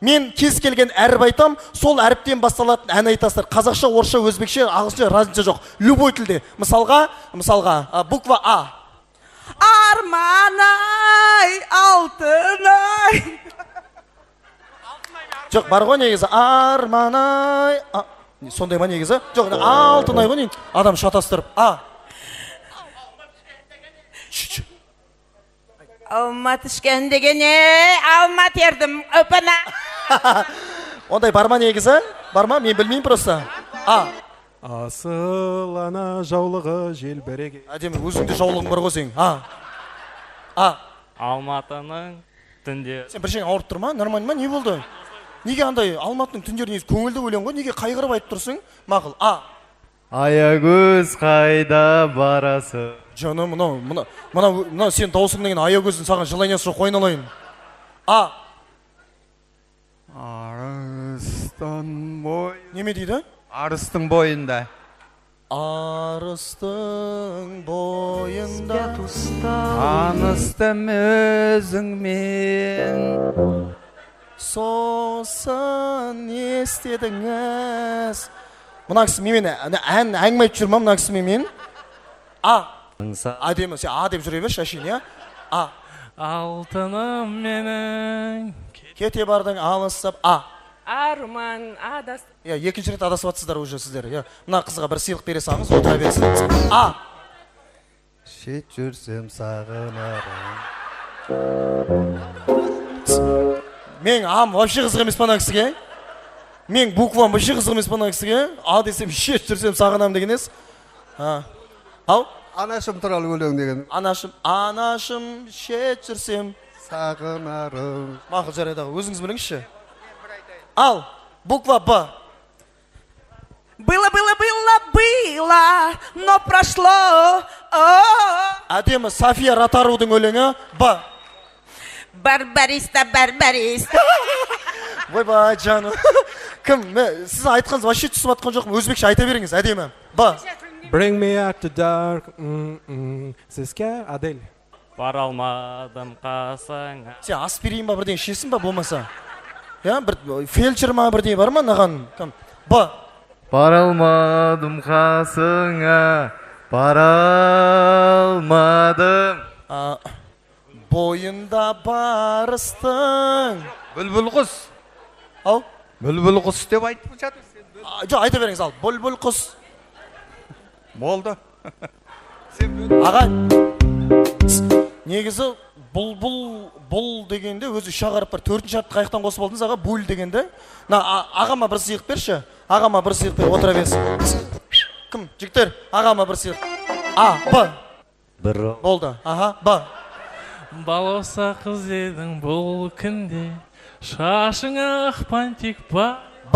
Мен кез келген әріп айтам, сол әріптен басталатын ән айтасыздар. Қазақша, орысша, өзбекше, ағылшынша, разница жоқ. Любой тілде. Мысалға, буква А. Арман-ай, алтын-ай. Жоқ, бар ғой негізі. Арман-ай. Сондай ма негізі? Жоқ, алтын-ай ғой негізі. Адам шатастырып. Алма түшкен дегене, алма тердім өпіна. Ондай бар ма негізі? Бар ма? Мен білмеймін просто. Асыл ана жаулығы желбіреге. Әдемі, өзіңде жаулығың бар ғой сен. Алматының түнде. Сен бір жең ауырып тұр ма? Нормально ма? Не болды? Неге андай Алматының түндері негізі көңілді өлең ғой? Неге қайғырып айтып тұрсың? Мақұл. Аягөз қайда барасы? Жаным, мына сен даусың деген аягөздің саған жылайнасы жоқ, ойналайын. Арыстың бойында. Неме дейді? Арыстың бойында. Арыстың бойында Аныстым өзіңмен. Сосын естедіңіз. Мына кісі мен әңгіме айтып жүрмін, мына кісі мен. Әдемі, сен деп жүре берші, әшейін, я? Алтыным менің. Кете бардың алысып, Арман, адас. Екінші рет адасып атсыздар уже сіздер. Мына қызға бір сыйлық бере саңыз, отыра берсін. Шет жүрсем сағынарым. Мен вообще қызық емес пана кісіге. Мен буквам вообще қызық емес пана кісіге. Десем, шет жүрсем сағынам деген ес. Анашым туралы өлең деген. Анашым шет жүрсем сағынарым. Мақыл жарайды, өзіңіз біліңізші. Ал, буква Б. Было, но прошло. Әдемі, София Ротарудың өлеңі Б. Барбариста. Ойбай, жаным. Кім, сіз айтқаныз вообще түсіп атқан жоқпын, өзбекше айта беріңіз, әдемі. Б. Bring me out to dark. Сізге Адель. Бара алмадым қасыңа. Сен аспирин ба бірден ішесің ба болмаса? Бір фельдшер ма бірден бар ма наған? Б. Бара алмадым қасыңа. Бара алмадым. Бойында барыстың. Бүлбүл құс. Бүлбүл құс деп айтып жатырсың. Жоқ, айта беріңіз, ал. Бүлбүл құс. Болды. Аға, негізі бұл дегенде өзі шағарып бар. 4-ші атты қайықтан қосып алдыңыз, аға, бұл дегенде. Ағама бір сыйық берші. Ағама бір сыйық бер, отыра берсін. Кім, жігіттер, ағама бір сыйық. Б. Болды, Б. Балоса қыз едің бұл күнде, шашыңа ақпан тек ба. Б.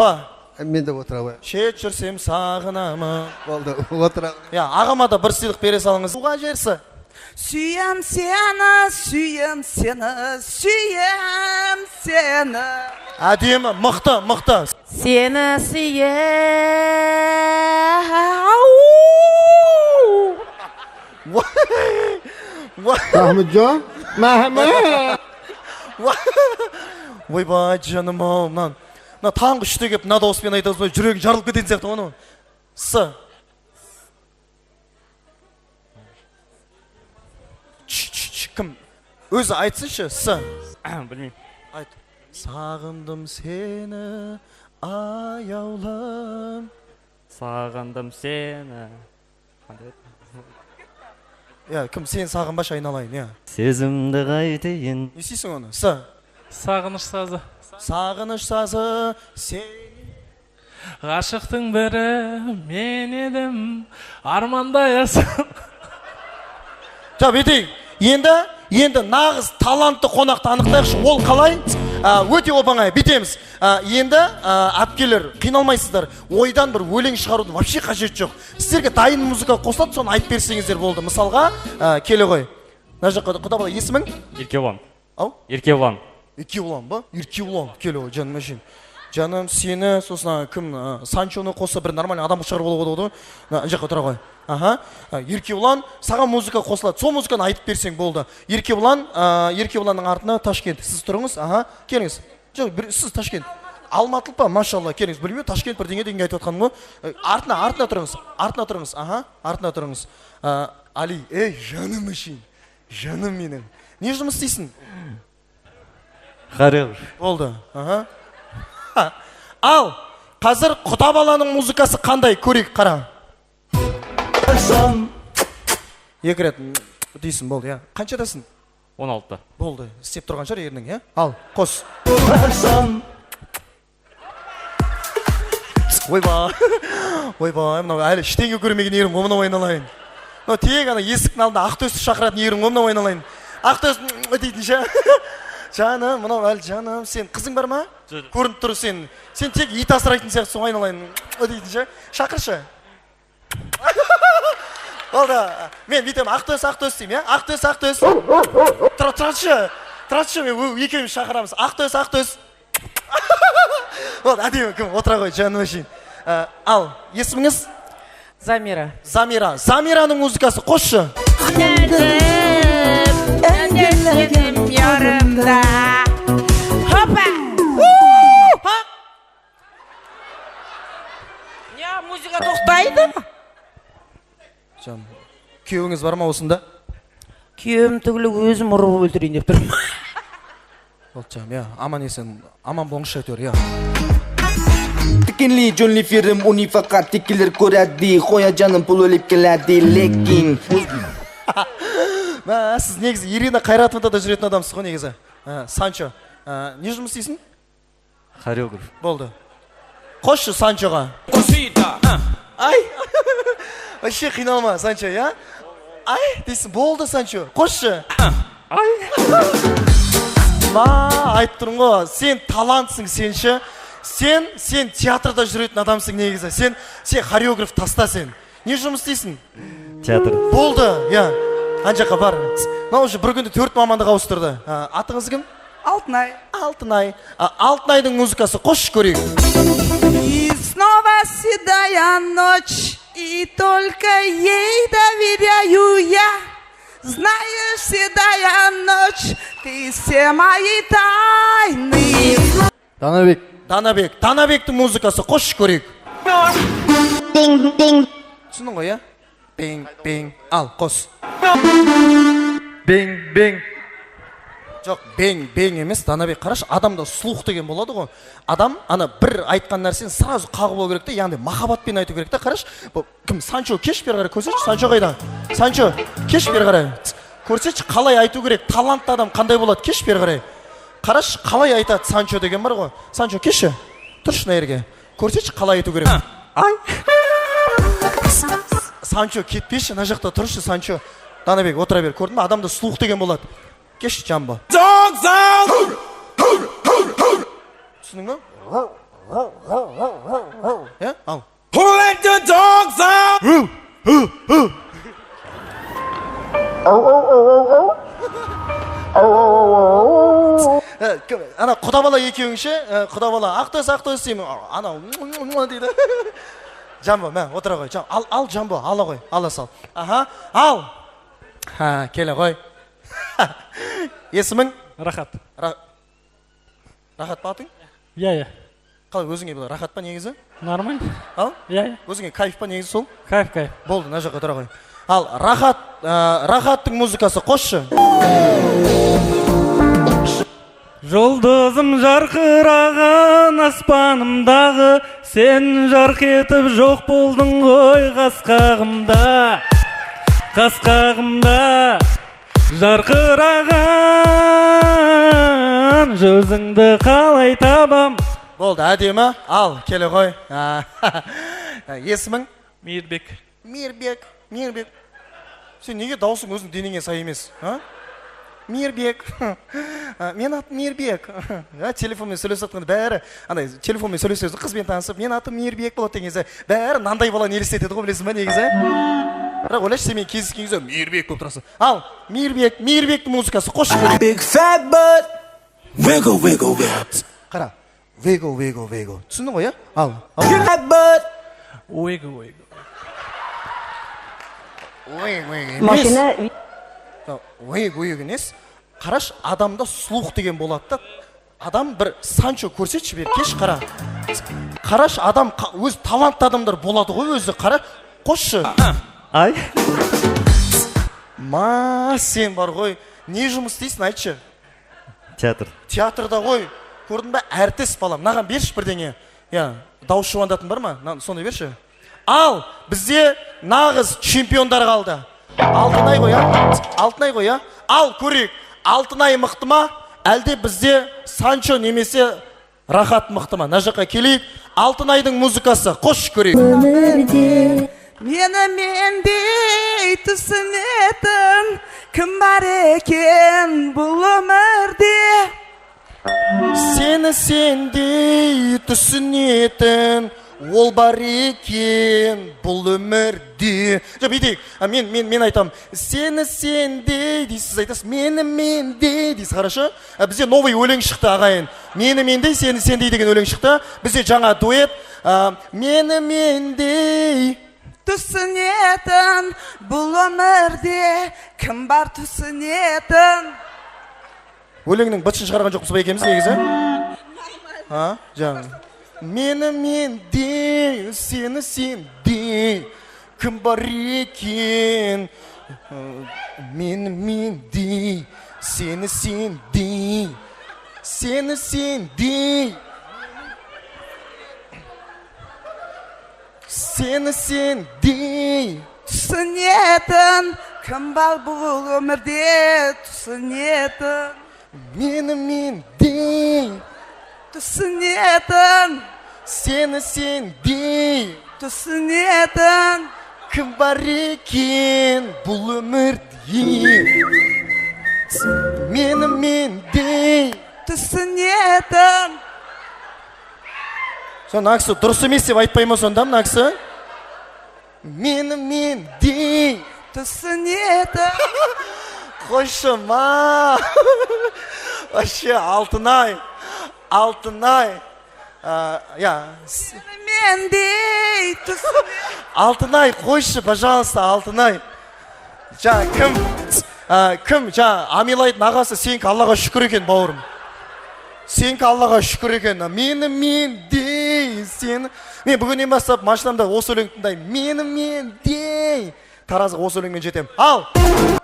Мен де отыра қояйын. Шет жүрсем сағынамын. Болды, отыра. Ағама да бір сыйлық бере салыңыз. Суға жерсі. Сүйем сені. Әдемі, мықты. Сені Махмуджан? Махмуд! Ойбай, жаным ау, мына таңғы 3-те кеп, мына дауыспен айтасыз, жүрегің жарылып кететін сияқты оны. С. Кім? Өзі айтсыншы, С. Білмеймін. Айт. Сағындым сені, аяулым. Сағындым сені. кім сен сағынбашы айналайын, Сезімді қайтейін. Не істейсің оны? Сағыныш сазы. Сағыныш сазы, сен... Ғашықтың бірі мен едім, армандай асым. Бетейік, енді нағыз талантты қонақты анықтайықшы, ол қалай? Өте оп-оңай, бетеміз. Енді әпкелер, қиналмайсыздар, ойдан бір өлең шығаруды вообще қажет жоқ. Сіздерге дайын музыка қосылады, соны айтып берсеңіздер болды. Мысалға, келе ғой. Мына жаққа құда бала, есімің? Еркебұлан. Ау? Еркебұлан. Еркебұлан ба? Еркебұлан, келе ғой, жаным әшейін. Жаным, сені, сосын кім, Санчоны қоса бір нормальный адам шығарып олуға болды. Мына жаққа тұра ғой. Еркебұлан, саған музыка қосылады. Сол музыканы айтып берсең болды. Еркебұланның артына Ташкент. Сіз тұрыңыз, келіңіз. Жоқ, сіз Ташкент. Алматылық па, машалла, келіңіз. Білмей, Ташкент бірдеңе дегенге айтып отқаным ғой. Артына тұрыңыз. Артына тұрыңыз. Али, жаным үшін. Жаным менің. Не жұмыс істейсің? Хореограф. Болды. Ал, қазір құда баланың музыкасы қандай? Көрейік, қара. Екі рет дейсің, болды, Қаншадасың? 16-та. Болды, істеп тұрған шығар ерінің, Ал, қос. Ойбай, мынау әлі іштеңге көрмеген ерің, мынау айналайын. Тек есіктің алдында Ақтөсті шақыратын ерің, мынау айналайын. Ақтөсті дейтін ше. Жаным, мынау әлі жаным, сен қызың бар ма? Көрініп тұр сен. Сен тек ит асырайтын сияқты соң айналайын. Дейтін ше. Шақыршы. Болды, мен бүйтем Ақтөс деймін, Ақтөс. Тұратшы, мен екеуміз шақырамыз. Ақтөс. Болды, әдемі кім, отыра ғой, жаным үшін. Ал, есіміңіз? Замира. Замираның музыкасы қосшы. Әндетім ярымда. Хопа! Не, музыка тоқтайды? Күйеуіңіз бар ма осында? Күйеуім түгілі өзім ұрып өлтірейін деп тұрмын. Аман есен, аман болыңызшы әйтеуір, Тікенли жөнли ферім уни фақат текелер көрәді, қоя жаным пұл өліп келәді, лекин. Сіз негізі Ирина Қайратовада да жүретін адамсыз ғой негізі. Санчо, не жұмыс істейсің? Хореограф. Болды. Қосшы Санчоға. Вообще қиналма, Санчо, дейсің, болды, Санчо, қосшы. Айтып тұрың ғой, сен талантсың, сенші. Сен театрда жүретін адамсың негізі. Сен хореограф таста сен. Не жұмыс істейсің? Театр. Болды, Анжаққа бар. Мынау уже бір күнде 4 мамандық ауыстырды. Атыңыз кім? Алтынай. Алтынайдың музыкасы қосшы көрейік. И снова седая ночь, и только ей доверяю я. Знаешь, седая ночь, ты все мои тайны. Данабектің музыкасы қосшы көрейік. Түсінің ғой, Бeng. Ал, қос. Бeng. Жоқ, бeng емес, Данабек. Қараш, адамда слух деген болады ғой. Адам, бір айтқан нәрсені сразу қағып ол керек те, яғни махаббатпен айту керек те. Қараш, кім, Санчо, кеш бері қарай, көрсетші, Санчо қайда? Санчо, кеш бері қарай. Көрсетші, қалай айту керек, талантты адам қандай болады, кеш бері қарай. Қараш, қалай айтады Санчо деген бар ғой. Санчо, кеші, тұршы нәрге. Көрсетші, қалай айту керек. Санчо, кетпеші, мына жақта тұршы, Санчо. Данабек, отыра бер, көрдің ба? Адамда слух деген болады. Кеш, Жамбо. Түсінің ба? Ал. Who let the dogs out? Құда бала екеуіңше, құда бала Ақтөс деймін. Дейді. Жамбо, отыра ғой. Ал, Жамбо, ала ғой, ала сал. Ал. Келе ғой. Есімің? Рахат. Рахат па атың? Иә. Қалай, өзіңе бұл рахат па негізі? Нормально. Ал? Иә. Өзіңе кайф па негізі сол? Кайф. Болды, мына жаққа тұра ғой. Ал, рахаттың музыкасы қосшы. Жұлдызым жарқыраған аспанымдағы, сен жарқ етіп жоқ болдың ғой қас қағымда. қасқағымда жарқыраған жүзіңді қалай табам. Болды, әдемі. Ал, келе ғой. Есімің? Мейірбек. Мейірбек. Сен неге даусың өзің денеңе сай емес? Мейірбек. Мен атым Мейірбек. Телефонмен сөйлесіп жатқанда бәрі, андай телефонмен сөйлесесің, қызбен танысып, мен атым Мейірбек болады деген кезде, бәрі мынандай баланы елестетеді ғой, білесің ба негізі? Бірақ ойлашы, сен мен кездескен кезде Мейірбек болып тұрасың. Ал, Мейірбектің музыкасы қош көрейік. Big fat butt. Wiggle, wiggle, wiggle. Қара. Wiggle. Түсіндің ғой, иә? Ал. Fat butt. Wiggle. Машина емес. Қараш, адамда слух деген болады да. Адам бір Санчо көрсетші бер, кеш қара. Қараш, адам өз талантты адамдар болады ғой өзі, қара. Қосшы. Ай. Сен бар ғой. Не жұмыс істейсің, айтшы? Театр. Театрда ғой. Көрдің ба, әртіс балам. Наған берші бірдеңе. Дауыс шуандатын бар ма? Соны берші. Ал, бізде нағыз чемпиондар қалды. Алтынай ғой, я? Ал, көрейік. Алтынай мықты ма? Әлде бізде Санчо немесе Рахат мықты ма? На жаққа келейік. Алтынайдың музыкасы. Қош көрейік. Мені мендей түсінетін кім бар екен бұл өмірде? Сені сендей түсінетін ол бар екен бұл өмірде. Бүйтейік, мен айтам, сені сендей дейсіз, айтасыз, мені мендей дейсіз, қарашы. Бізде новый өлең шықты, ағайын. Мені мендей, сені сендей деген өлең шықты. Бізде жаңа дуэт. Мені мендей түсінетін бұл өмірде кім бар түсінетін? Өлеңнің бытшын шығарған жоқ мұсыбай екеміз негізі? Жаңа. Мені мендей, сені сендей, кім бар екен? Мені мендей, сені сендей, сені сендей, сені сендей. Түсінетін кім бар бұл өмірде түсінетін? Мені мендей, түсінетін, сені сендей, түсінетін, кім бар екен бұл өмірде? Мені мендей, түсінетін. Мына кісі дұрыс емес деп айтпай ма сонда, мына кісі? Мені мендей, түсінетін. Қойшы ма. Вообще, Алтынай. Мендей, түсінетін. Алтынай, қойшы, пожалуйста, Алтынай. Кім, Амилайдың ағасы, сенікі Аллаға шүкір екен, бауырым. Сенікі Аллаға шүкір екен. Мені мендей, сені. Мен бүгіннен бастап машинамда осы өлең тыңдаймын. Мені мендей. Таразға осы өлеңмен жетем. Ал,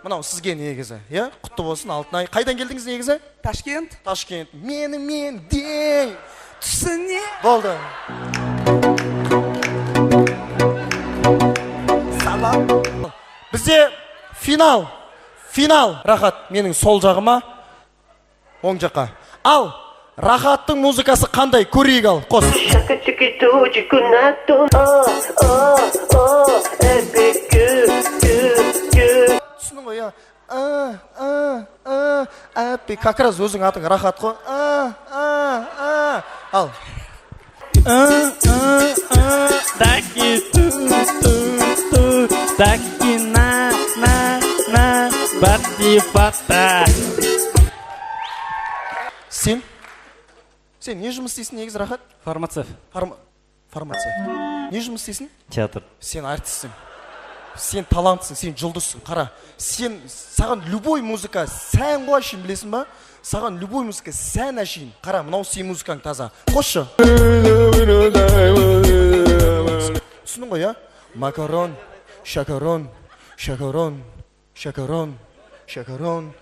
мынау сізге негізі. Құтты болсын, Алтынай. Қайдан келдіңіз негізі? Ташкент. Мені мендей. Түсіне. Болды. Салам. Бізде финал. Рахат, менің сол жағыма, оң жаққа. Ал, Рахаттың музыкасы қандай? Көрейік ал, қос. Түсінің ғой, я. Как раз өзің атың Рахат қой. Ал. Таки на бати-фата. Сен не жұмыс істейсің негіз, Рахат? Фармацевт. Не жұмыс істейсің? Театр. Сен артистсің. Сен таланттысың, сен жұлдызсың. Қара, саған любой музыка сән ғой ашын, білесің ба? Саған любой музыка сән ашын. Қара, мынау сен музыкаң таза. Қосшы. Түсінің ғой, я? Макарон, шакарон, шакарон, шакарон, шакарон.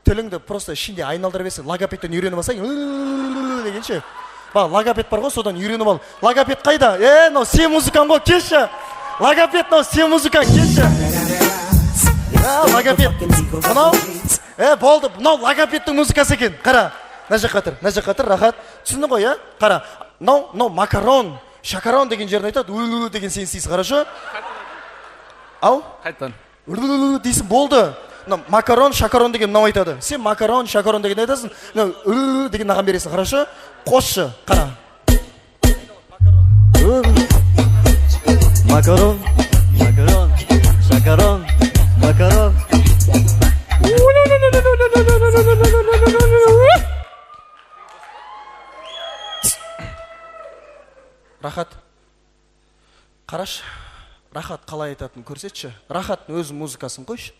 Тіліңді просто ішінде айналдырып есің, логопедтен үйреніп алсаң, дегенше. Логопед бар ғой, содан үйреніп ал. Логопед қайда? Мынау сен музыкаң ғой, келші. логопед, мынау сен музыкаң келші. Логопед. Мынау, болды, мынау логопедтің музыкасы екен. Қара, мына жаққа тұр, рахат. Түсіндің ғой, қара. Мынау макарон, шакарон деген жерін айтады. Үлүлү деген сен істейсің, қарашы. Ау? Қайтан. Үлүлүлү дейсің, болды. Макарон, шакарон деген мынау айтады. Сен макарон, шакарон деген айтасың. Үлүлү деген наған бересің, қарашы. Қосшы, қара. Макарон, макарон, шакарон, макарон. Рахат, қараш, Рахат қалай айтатын көрсетші. Рахаттың өз музыкасын қойшы.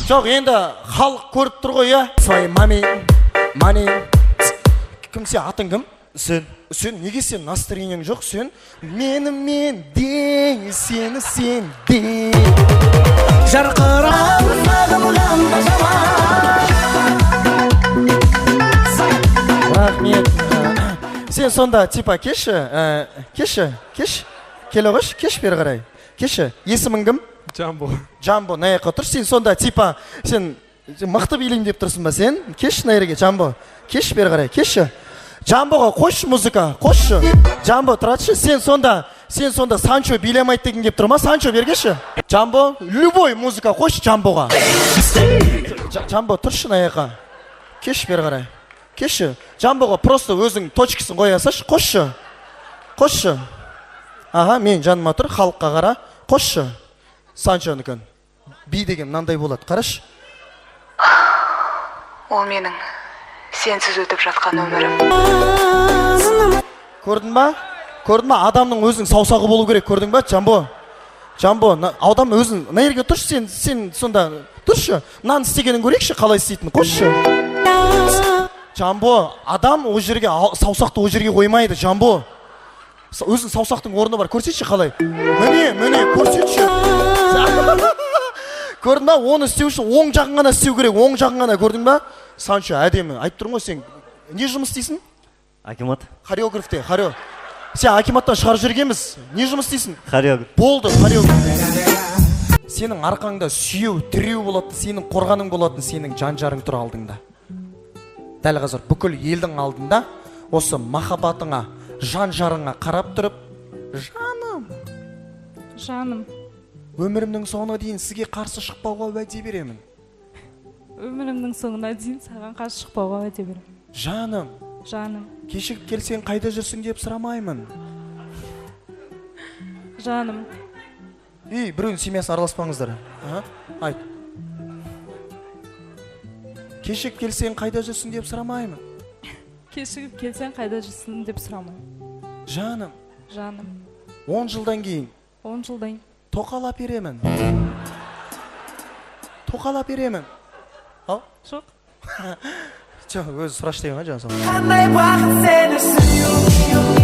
Жоқ, енді халық көріп тұр ғой, Свои мами. Кім сен, атың кім? Сен, неге сен настроениең жоқ, сен? Мен де, сені сен де. Жарқырап сағынған рахмет. Сен сонда, типа, кеші. Келе қош, кеш бері қарай. Кеші, есімің кім? Джамбо, наяққа тұр. Сен сонда, типа, сен мықты билеймін деп тұрсың ба сен? Кеш найреге, Джамбо. Кеш бері қарай, кеші. Джамбоға қош музыка, қошшы. Джамбо, тұратшы. Сен сонда Санчо билемайды деген деп тұр ма? Санчо бергеші. Джамбо, любой музыка қош Джамбоға. Джамбо, тұршы наяққа. Кеш бері қарай. Кеші. Джамбоға просто өзің точкасын қоясаш. Қошшы. Аға, мен жаныма тұр, халыққа қара. Қошшы. Санчоныкін. Би деген мынандай болады, қараш. Ол менің сенсіз өтіп жатқан өмірім. Көрдің ба? Адамның өзінің саусағы болу керек, көрдің ба, Джамбо? Адам өзің, на ерге тұршы, сен сонда тұршы. Мынаны істегенін көрейікші, қалай істейтін, қошшы. Джамбо, адам о жерге, саусақты о жерге қоймайды, Джамбо. Өзің саусақтың орны бар, көрсетші қалай. Міне, көрсетші. Көрдің ба, оны істеу үшін оң жағын ғана істеу керек, оң жағын ғана, көрдің ба? Санчо, әдемі, айтып тұрмын ғой, сен не жұмыс істейсің? Акимат. Хореографте, Сен акиматтан шығарып жүргенбіз. Не жұмыс істейсің? Хореограф. Болды, хореограф. Сенің арқаңда сүйеу, тіреу болады, сенің қорғаның болады, сенің жан-жарың тұр алдыңда. Дәл қазір бүкіл елдің алдында осы махаббатыңа, жан-жарыңа қарап тұрып, Жаным. Өмірімнің соңына дейін сізге қарсы шықпауға уәде беремін. Өмірімнің соңына дейін саған қарсы шықпауға уәде беремін. Жаным. Кешігіп келсең қайда жүрсің деп сұрамаймын. Жаным. Біреудің семьясын араласпаңыздар. Айт. Кешігіп келсең қайда жүрсің деп сұрамаймын. Кешігіп келсең қайда жүрсің деп сұрамаймын. Жаным. 10 жылдан кейін. Тоқалап беремін. Ау? Жоқ. Жоқ, өзі сұрашы деген ғой жаңа.